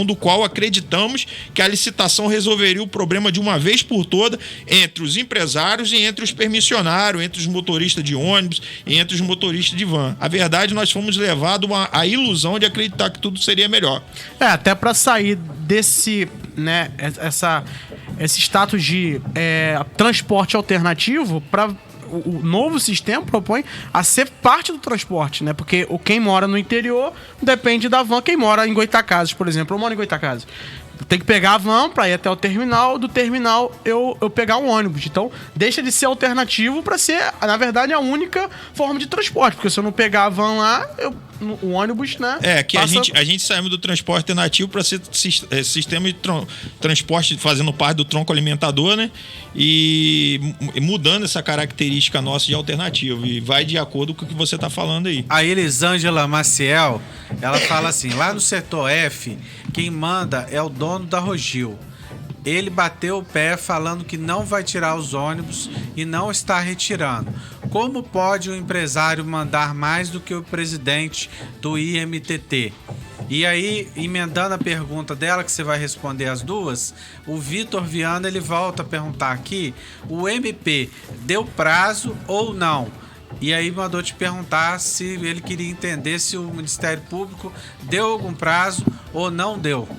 do qual acreditamos que a licitação resolveria o problema de uma vez por toda entre os empresários e entre os permissionários, entre os motoristas de ônibus e entre os motoristas de van. A verdade, nós fomos levados à ilusão de acreditar que tudo seria melhor. Até para sair desse, né, esse status de transporte alternativo, o novo sistema propõe a ser parte do transporte, né? Porque quem mora no interior depende da van. Quem mora em Goitacazes, por exemplo, eu moro em Goitacazes. Tem que pegar a van para ir até o terminal, do terminal eu pegar um ônibus. Então, deixa de ser alternativo para ser, na verdade, a única forma de transporte. Porque se eu não pegar a van lá, o ônibus, né? A gente saímos do transporte alternativo para ser sistema de transporte fazendo parte do tronco alimentador, né? E mudando essa característica nossa de alternativo. E vai de acordo com o que você está falando aí. A Elisângela Maciel, ela fala assim, lá no setor F, quem manda é o dono da Rogil. Ele bateu o pé falando que não vai tirar os ônibus e não está retirando. Como pode um empresário mandar mais do que o presidente do IMTT? E aí, emendando a pergunta dela, que você vai responder as duas, o Vitor Viana, ele volta a perguntar aqui, o MP deu prazo ou não? E aí mandou te perguntar se ele queria entender se o Ministério Público deu algum prazo ou não deu.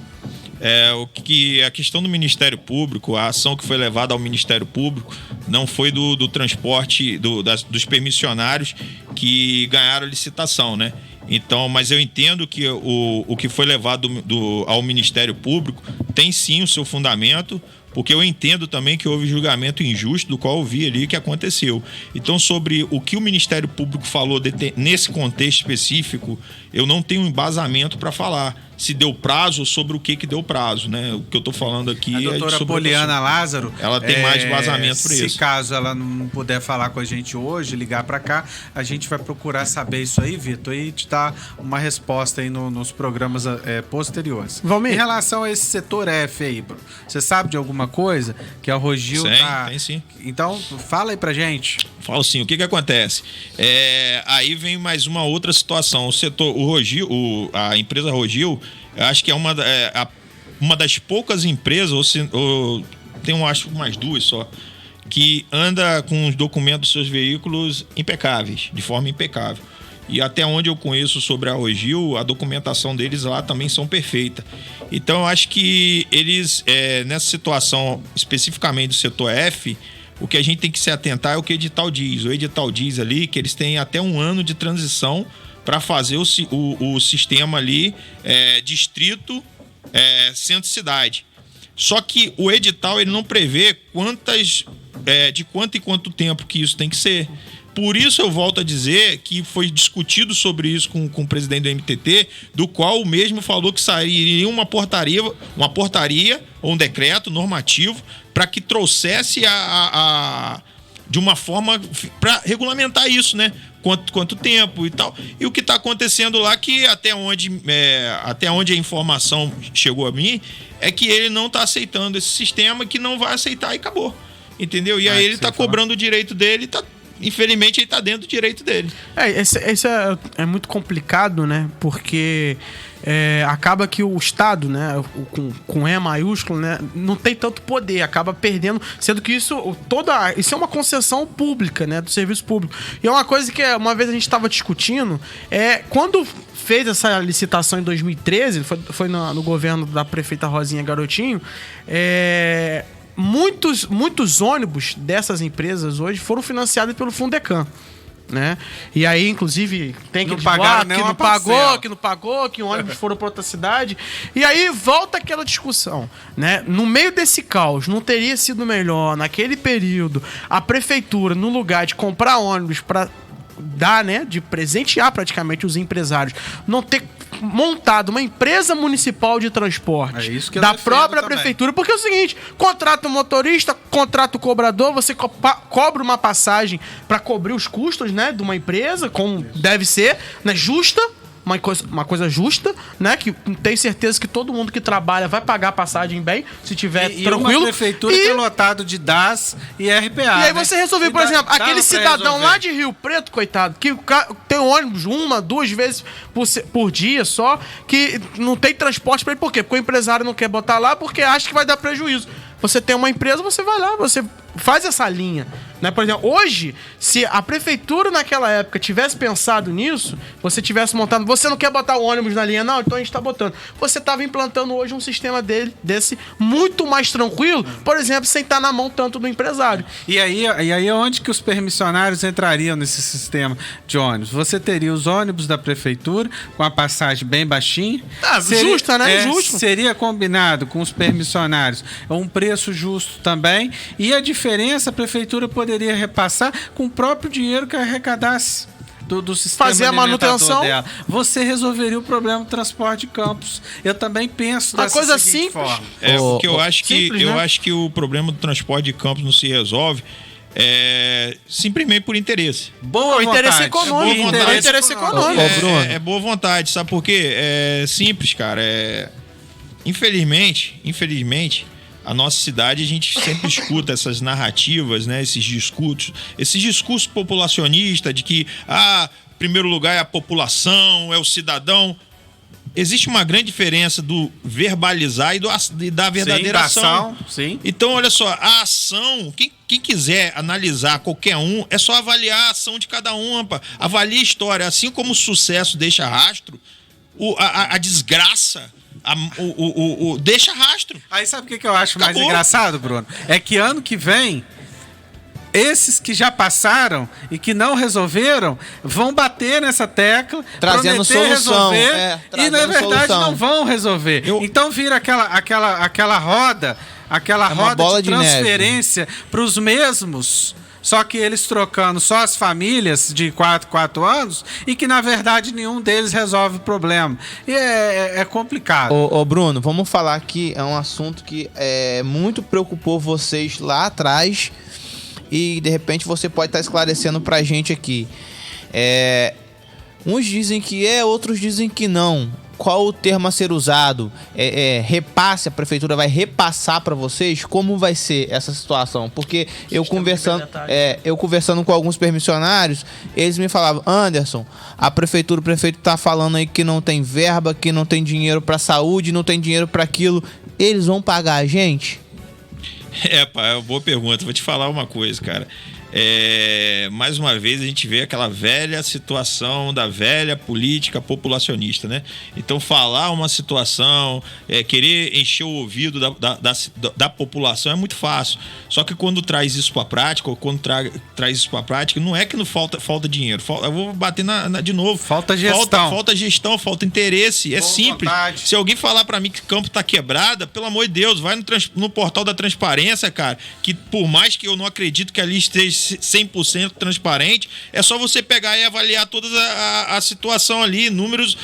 A questão do Ministério Público, a ação que foi levada ao Ministério Público não foi do transporte dos permissionários que ganharam a licitação, né? Então, mas eu entendo que o que foi levado ao Ministério Público tem sim o seu fundamento, porque eu entendo também que houve julgamento injusto, do qual eu vi ali que aconteceu. Então, sobre o que o Ministério Público falou nesse contexto específico, eu não tenho embasamento para falar se deu prazo ou sobre o que deu prazo, né? O que eu estou falando aqui a doutora Poliana Lázaro, ela tem mais embasamento para isso. Se caso ela não puder falar com a gente hoje, ligar para cá, a gente vai procurar saber isso aí, Vitor, e te dar uma resposta aí nos programas posteriores. Valmir. Em relação a esse setor F aí, bro, você sabe de alguma coisa que a Rogil tem sim. Então, fala aí pra gente. Falo sim. O que acontece? Aí vem mais uma outra situação. O setor, o Rogil, a empresa Rogil, eu acho que é uma das poucas empresas, ou tem acho mais duas só, que anda com os documentos dos seus veículos impecáveis, de forma impecável. E até onde eu conheço sobre a Rogil, a documentação deles lá também são perfeita. Então eu acho que eles, nessa situação especificamente do setor F, o que a gente tem que se atentar é o que o edital diz. O edital diz ali que eles têm até 1 ano de transição para fazer o sistema ali, distrito, centro-cidade. Só que o edital ele não prevê de quanto em quanto tempo que isso tem que ser. Por isso eu volto a dizer que foi discutido sobre isso com o presidente do MTT, do qual o mesmo falou que sairia uma portaria ou um decreto normativo para que trouxesse de uma forma para regulamentar isso, né? Quanto tempo e tal. E o que está acontecendo lá, que até onde a informação chegou a mim, é que ele não está aceitando esse sistema, que não vai aceitar e acabou. Entendeu? E aí ele está cobrando o direito dele, infelizmente ele está dentro do direito dele. Isso é muito complicado, né? Porque acaba que o Estado, né, com E maiúsculo, né, não tem tanto poder, acaba perdendo, sendo que isso é uma concessão pública, né, do serviço público. E é uma coisa que uma vez a gente estava discutindo, quando fez essa licitação em 2013, foi no governo da prefeita Rosinha Garotinho, muitos ônibus dessas empresas hoje foram financiados pelo Fundecam, né? E aí, inclusive, tem que pagar que não pagou, que ônibus foram para outra cidade. E aí volta aquela discussão, né? No meio desse caos, não teria sido melhor, naquele período, a prefeitura, no lugar de comprar ônibus para dar, né, de presentear praticamente os empresários, não ter montado uma empresa municipal de transporte É isso que eu da defendo própria também. prefeitura, porque é o seguinte, contrata o motorista, contrata o cobrador, você cobra uma passagem para cobrir os custos, né, de uma empresa, como deve ser, né, justa, uma coisa justa, né? Que tenho certeza que todo mundo que trabalha vai pagar a passagem bem, se tiver tranquilo. E uma prefeitura que é lotado de DAS e RPA. E aí você resolveu, por exemplo, aquele cidadão lá de... de Rio Preto, coitado, que tem ônibus 1, 2 vezes por dia só, que não tem transporte pra ele. Por quê? Porque o empresário não quer botar lá porque acha que vai dar prejuízo. Você tem uma empresa, você vai lá, você faz essa linha, né? Por exemplo, hoje, se a prefeitura naquela época tivesse pensado nisso, você tivesse montado, você não quer botar o ônibus na linha, não, então a gente tá botando. Você tava implantando hoje um sistema desse muito mais tranquilo, por exemplo, sem estar na mão tanto do empresário. E aí onde que os permissionários entrariam nesse sistema de ônibus? Você teria os ônibus da prefeitura com a passagem bem baixinha. Justa, né? Justo. Seria combinado com os permissionários um preço justo também. E a diferença a prefeitura poderia repassar com o próprio dinheiro que arrecadasse do sistema fazer a manutenção dela. Você resolveria o problema do transporte de campos. Eu também penso uma coisa simples. Forma. Porque eu acho que simples, né? eu acho que o problema do transporte de campos não se resolve simplesmente por interesse. Boa vontade. Interesse econômico. Boa vontade. Interesse econômico. É boa vontade, sabe por quê? É simples, cara. Infelizmente, a nossa cidade, a gente sempre escuta essas narrativas, né? Esses discursos populacionistas de que, primeiro lugar é a população, é o cidadão. Existe uma grande diferença do verbalizar e da verdadeira ação. Sim. Então, olha só, a ação, quem quiser analisar qualquer um, é só avaliar a ação de cada um, rapaz. Avalie a história. Assim como o sucesso deixa rastro, a desgraça deixa rastro. Aí sabe o que eu acho mais Acabou. engraçado, Bruno? É que ano que vem, esses que já passaram e que não resolveram vão bater nessa tecla, trazendo solução, resolver, e na verdade solução. não vão resolver. Então vira aquela roda, roda de transferência para os mesmos. Só que eles trocando só as famílias de 4 anos e que, na verdade, nenhum deles resolve o problema. E é complicado. Ô Bruno, vamos falar aqui, é um assunto que muito preocupou vocês lá atrás e, de repente, você pode estar esclarecendo pra gente aqui. Uns dizem que outros dizem que não. Qual o termo a ser usado? Repasse, a prefeitura vai repassar para vocês? Como vai ser essa situação? Porque eu conversando com alguns permissionários, eles me falavam: Anderson, o prefeito tá falando aí que não tem verba, que não tem dinheiro para saúde, não tem dinheiro para aquilo. Eles vão pagar a gente? É uma boa pergunta. Vou te falar uma coisa, cara. Mais uma vez a gente vê aquela velha situação da velha política populacionista, né? Então falar uma situação, querer encher o ouvido da população é muito fácil. Só que quando traz isso para a prática, ou quando traz isso para a prática, não é que não falta dinheiro. Eu vou bater de novo. Falta gestão. Falta gestão, falta interesse. É simples. Vontade. Se alguém falar para mim que o campo tá quebrado, pelo amor de Deus, vai no portal da transparência, cara, que por mais que eu não acredito que ali esteja 100% transparente, é só você pegar e avaliar toda a situação ali. Números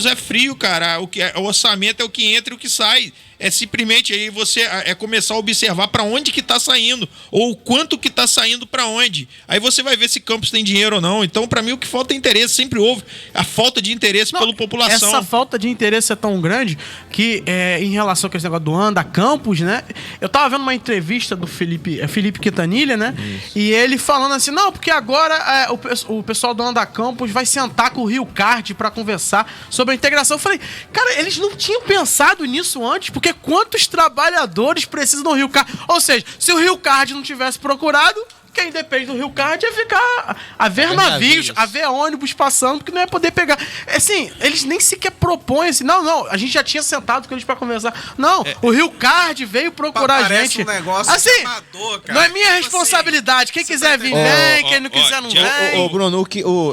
é frio, cara. O orçamento é o que entra e o que sai. É simplesmente aí você começar a observar para onde que tá saindo, ou quanto que tá saindo para onde. Aí você vai ver se Campos tem dinheiro ou não. Então, para mim, o que falta é interesse. Sempre houve a falta de interesse pela população. Essa falta de interesse é tão grande que, em relação a esse negócio do Anda Campos, né? Eu tava vendo uma entrevista do Felipe Quintanilha, né? Isso. E ele falando assim: não, porque agora o pessoal do Anda Campos vai sentar com o Rio Card para conversar sobre a integração. Eu falei, cara, eles não tinham pensado nisso antes, porque quantos trabalhadores precisam do Rio Card? Ou seja, se o Rio Card não tivesse procurado, quem depende do Rio Card ia ficar a ver navios, a ver ônibus passando, porque não ia poder pegar. Assim, eles nem sequer propõem assim, não, a gente já tinha sentado com eles pra conversar. Não, o Rio Card veio procurar a gente. Um negócio assim, amador, cara. Não é minha responsabilidade. Quem quiser vir, vem. Quem não quiser, não vem. Ô, Bruno,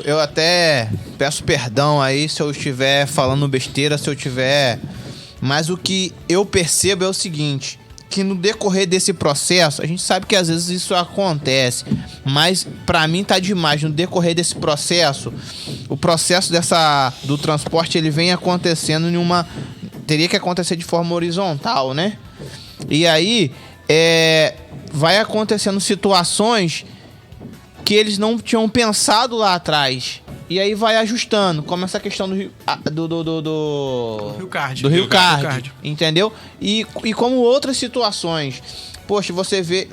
eu até peço perdão aí se eu estiver falando besteira, se eu tiver... Mas o que eu percebo é o seguinte: que no decorrer desse processo, a gente sabe que às vezes isso acontece, mas pra mim tá demais. No decorrer desse processo, o processo do transporte, ele vem acontecendo teria que acontecer de forma horizontal, né? E aí, vai acontecendo situações que eles não tinham pensado lá atrás. E aí vai ajustando, como essa questão do Rio Card, entendeu? E como outras situações. Poxa, você vê...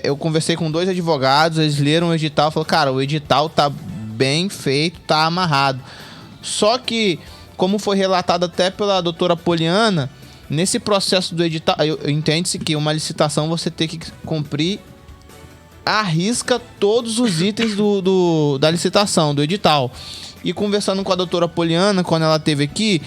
eu conversei com 2 advogados, eles leram o edital e falaram, cara, o edital tá bem feito, tá amarrado. Só que, como foi relatado até pela doutora Poliana, nesse processo do edital, entende-se que uma licitação você tem que cumprir à risca todos os itens da licitação, do edital. E conversando com a doutora Poliana, quando ela esteve aqui...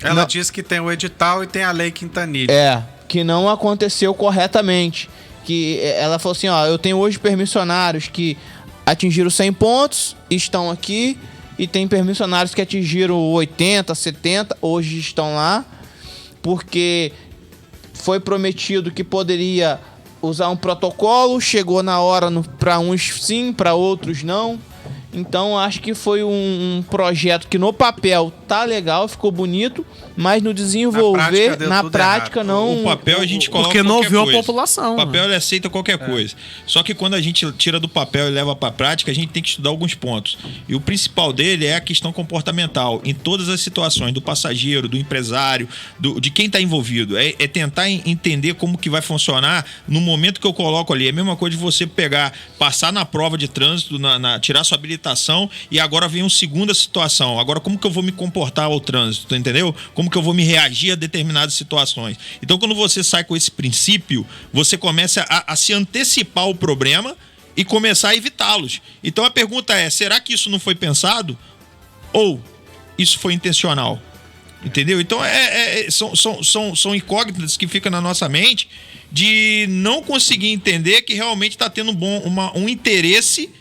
Ela disse que tem o edital e tem a lei Quintanilha. Que não aconteceu corretamente. Que ela falou assim, ó, eu tenho hoje permissionários que atingiram 100 pontos, estão aqui, e tem permissionários que atingiram 80, 70, hoje estão lá, porque foi prometido que poderia usar um protocolo, chegou na hora para uns sim, para outros não. Então acho que foi um projeto que no papel tá legal, ficou bonito, mas no desenvolver, na prática não... O papel a gente coloca porque não ouviu coisa. A população. O papel ele aceita qualquer coisa. Só que quando a gente tira do papel e leva para a prática, a gente tem que estudar alguns pontos. E o principal dele é a questão comportamental, em todas as situações, do passageiro, do empresário, de quem está envolvido. É tentar entender como que vai funcionar no momento que eu coloco ali. É a mesma coisa de você passar na prova de trânsito, tirar sua habilitação, e agora vem uma segunda situação. Agora, como que eu vou me comportar ao trânsito, entendeu? Como que eu vou me reagir a determinadas situações? Então, quando você sai com esse princípio, você começa a se antecipar o problema e começar a evitá-los. Então, a pergunta é, será que isso não foi pensado? Ou isso foi intencional? Entendeu? Então, são incógnitas que ficam na nossa mente de não conseguir entender que realmente está tendo um interesse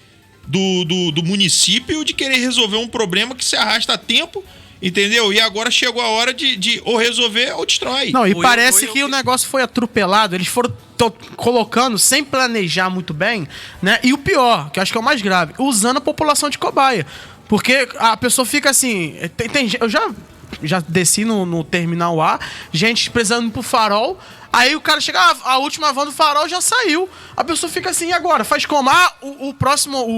do município de querer resolver um problema que se arrasta há tempo, entendeu? E agora chegou a hora de ou resolver ou destrói. Não, e parece que o negócio foi atropelado, eles foram colocando sem planejar muito bem, né? E o pior, que eu acho que é o mais grave, usando a população de cobaia. Porque a pessoa fica assim... eu já desci no terminal A, gente precisando ir pro farol. Aí o cara chega, a última van do farol já saiu. A pessoa fica assim, e agora? Faz como? O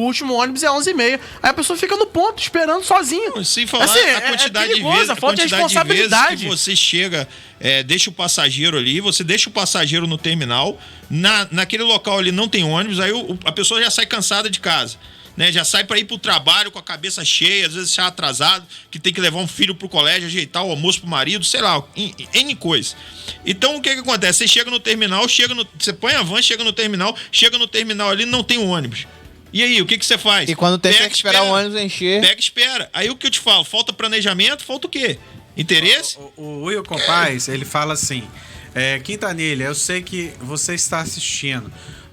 último ônibus é 11h30. Aí a pessoa fica no ponto, esperando sozinho. Sem falar assim, a quantidade de vezes, a falta de responsabilidade. Que você chega, deixa o passageiro ali, você deixa o passageiro no terminal, naquele local ali não tem ônibus, aí a pessoa já sai cansada de casa. Né, já sai para ir pro trabalho com a cabeça cheia, às vezes já atrasado, que tem que levar um filho pro colégio, ajeitar o almoço pro marido, sei lá, N coisas. Então o que acontece? Você chega no terminal, você põe a van, chega no terminal ali, não tem um ônibus. E aí, o que você faz? E quando tem que esperar o ônibus encher... Pega e espera. Aí o que eu te falo? Falta planejamento, falta o quê? Interesse? O Will Compaz, ele fala assim, Quintanilha, eu sei que você está assistindo.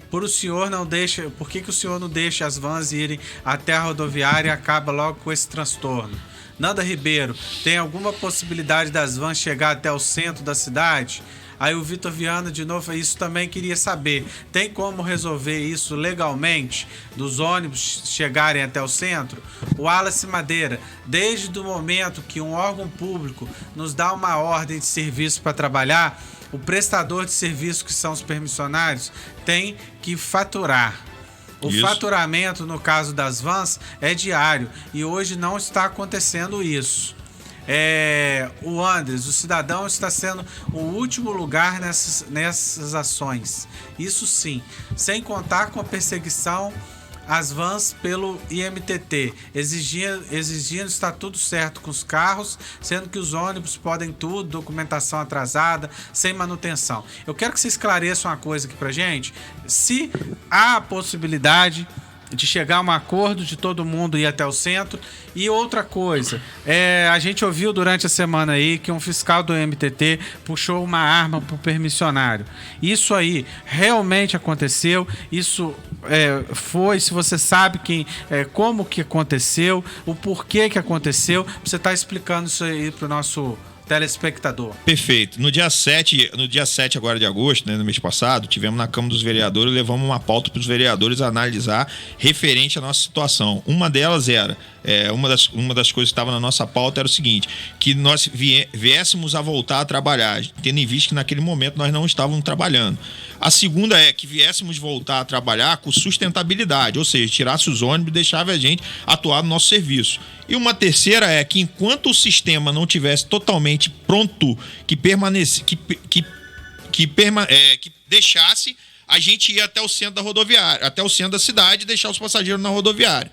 Por que o senhor não deixa as vans irem até a rodoviária e acaba logo com esse transtorno? Nanda Ribeiro, tem alguma possibilidade das vans chegar até o centro da cidade? Aí o Vitor Viana, de novo, isso também queria saber. Tem como resolver isso legalmente, dos ônibus chegarem até o centro? O Wallace Madeira, desde o momento que um órgão público nos dá uma ordem de serviço para trabalhar, o prestador de serviço, que são os permissionários, tem que faturar. O faturamento, no caso das vans, é diário. E hoje não está acontecendo isso. O Andres, o cidadão, está sendo o último lugar nessas ações. Isso sim, sem contar com a perseguição às vans pelo IMTT, exigindo estar tudo certo com os carros, sendo que os ônibus podem tudo, documentação atrasada, sem manutenção. Eu quero que você esclareça uma coisa aqui pra gente, se há a possibilidade de chegar a um acordo de todo mundo ir até o centro. E outra coisa, a gente ouviu durante a semana aí que um fiscal do MTT puxou uma arma pro permissionário. Isso aí realmente aconteceu, isso foi, se você sabe como que aconteceu, o porquê que aconteceu, você tá explicando isso aí pro nosso telespectador. Perfeito. No dia 7 agora de agosto, né, no mês passado, tivemos na Câmara dos Vereadores e levamos uma pauta para os vereadores analisar referente à nossa situação. Uma delas era, uma das coisas que estava na nossa pauta era o seguinte, que nós viéssemos a voltar a trabalhar, tendo em vista que naquele momento nós não estávamos trabalhando. A segunda é que viéssemos voltar a trabalhar com sustentabilidade, ou seja, tirasse os ônibus e deixava a gente atuar no nosso serviço. E uma terceira é que enquanto o sistema não tivesse totalmente pronto, que deixasse, a gente ia até o centro da rodoviária, até o centro da cidade e deixar os passageiros na rodoviária.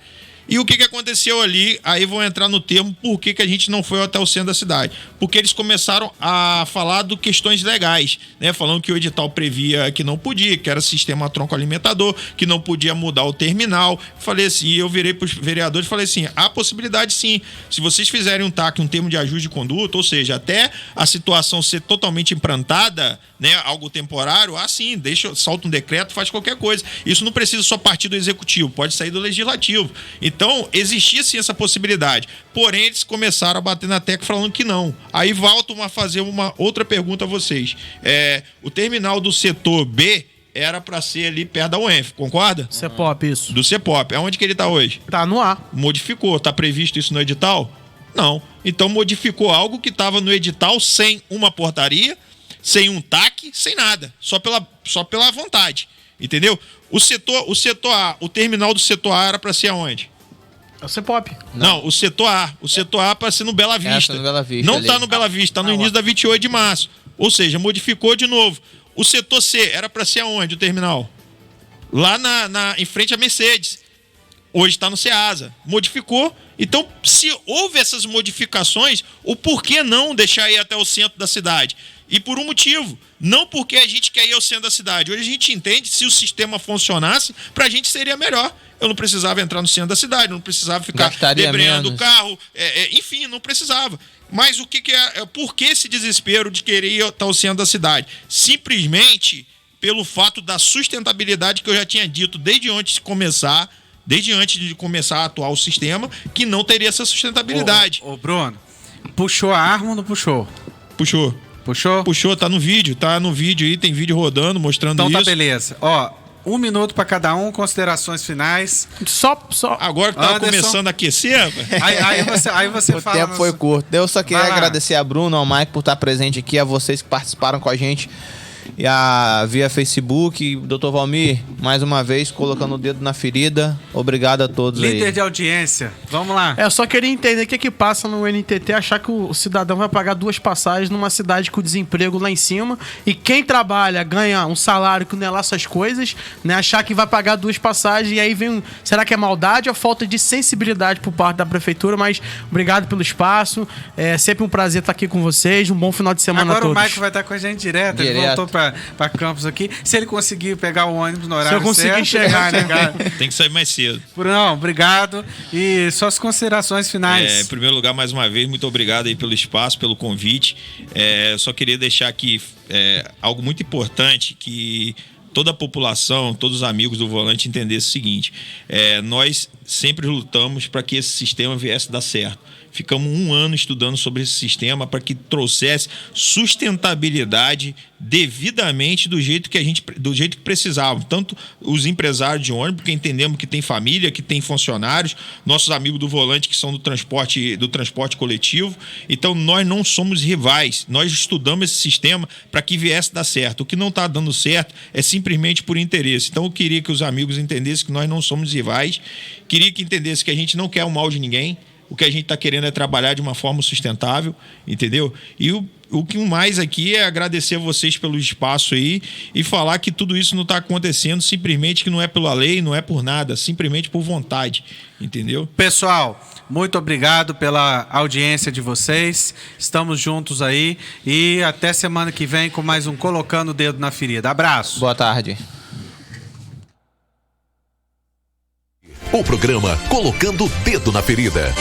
E o que aconteceu ali, aí vão entrar no termo por que a gente não foi até o centro da cidade. Porque eles começaram a falar de questões legais, né? Falando que o edital previa que não podia, que era sistema tronco alimentador, que não podia mudar o terminal. Falei assim, eu virei para os vereadores e falei assim, há possibilidade sim. Se vocês fizerem um TAC, um termo de ajuste de conduta, ou seja, até a situação ser totalmente implantada, né, algo temporário, sim, solta um decreto, faz qualquer coisa. Isso não precisa só partir do executivo, pode sair do legislativo. Então, existia sim essa possibilidade. Porém, eles começaram a bater na tecla falando que não. Aí volto a fazer uma outra pergunta a vocês. O terminal do setor B era para ser ali perto da UENF, concorda? CEPOP, isso. Do CEPOP. Aonde que ele está hoje? Tá no ar. Modificou. Está previsto isso no edital? Não. Então, modificou algo que estava no edital sem uma portaria, sem um TAC, sem nada. Só pela vontade. Entendeu? O setor A, o terminal do setor A era para ser aonde? É o CEPOP. Não, o setor A. O setor A para ser no Bela Vista. No Bela Vista não ali. está no Bela Vista, está no início da 28 de março. Ou seja, modificou de novo. O setor C era para ser aonde o terminal? Lá em frente à Mercedes. Hoje está no Ceasa. Modificou. Então, se houve essas modificações, o porquê não deixar ir até o centro da cidade? E por um motivo, não porque a gente quer ir ao centro da cidade. Hoje a gente entende que se o sistema funcionasse, pra gente seria melhor. Eu não precisava entrar no centro da cidade, não precisava ficar debreando o carro, enfim, não precisava. Mas o que é, por que esse desespero de querer ir até o centro da cidade? Simplesmente pelo fato da sustentabilidade que eu já tinha dito desde antes de começar a atuar o sistema, que não teria essa sustentabilidade. Ô Bruno, puxou a arma ou não puxou? Puxou. Puxou, tá no vídeo aí, tem vídeo rodando, mostrando então, isso. Então tá beleza. Ó, 1 minuto pra cada um, considerações finais. Só. Agora que tava começando a aquecer, aí você o fala... tempo foi curto. Eu só queria agradecer a Bruno, ao Mike por estar presente aqui, a vocês que participaram com a gente via Facebook. Dr. Valmir, mais uma vez, colocando o dedo na ferida. Obrigado a todos aí. Líder de audiência, vamos lá. Eu só queria entender o que passa no NTT, achar que o cidadão vai pagar 2 passagens numa cidade com o desemprego lá em cima, e quem trabalha ganha um salário que não é lá essas coisas, né? Achar que vai pagar 2 passagens, e aí vem... Será que é maldade ou falta de sensibilidade por parte da prefeitura? Mas obrigado pelo espaço, é sempre um prazer estar aqui com vocês, um bom final de semana a todos. Agora o Mike vai estar com a gente direto. Ele voltou pra campus aqui. Se ele conseguir pegar o ônibus no horário certo... Se eu conseguir chegar, né, cara? Tem que sair mais cedo. Não, obrigado. E suas considerações finais. Em primeiro lugar, mais uma vez, muito obrigado aí pelo espaço, pelo convite. Só queria deixar aqui algo muito importante, que toda a população, todos os amigos do Volante entendessem o seguinte: nós sempre lutamos para que esse sistema viesse a dar certo. Ficamos 1 ano estudando sobre esse sistema para que trouxesse sustentabilidade devidamente do jeito que precisava. Tanto os empresários de ônibus, porque entendemos que tem família, que tem funcionários, nossos amigos do Volante que são do transporte coletivo. Então nós não somos rivais, nós estudamos esse sistema para que viesse a dar certo. O que não está dando certo é simplesmente por interesse. Então eu queria que os amigos entendessem que nós não somos rivais, queria que entendessem que a gente não quer o mal de ninguém. O que a gente está querendo é trabalhar de uma forma sustentável, entendeu? E o que mais aqui é agradecer a vocês pelo espaço aí e falar que tudo isso não está acontecendo simplesmente que não é pela lei, não é por nada, simplesmente por vontade, entendeu? Pessoal, muito obrigado pela audiência de vocês. Estamos juntos aí e até semana que vem com mais um Colocando o Dedo na Ferida. Abraço. Boa tarde. O programa Colocando o Dedo na Ferida.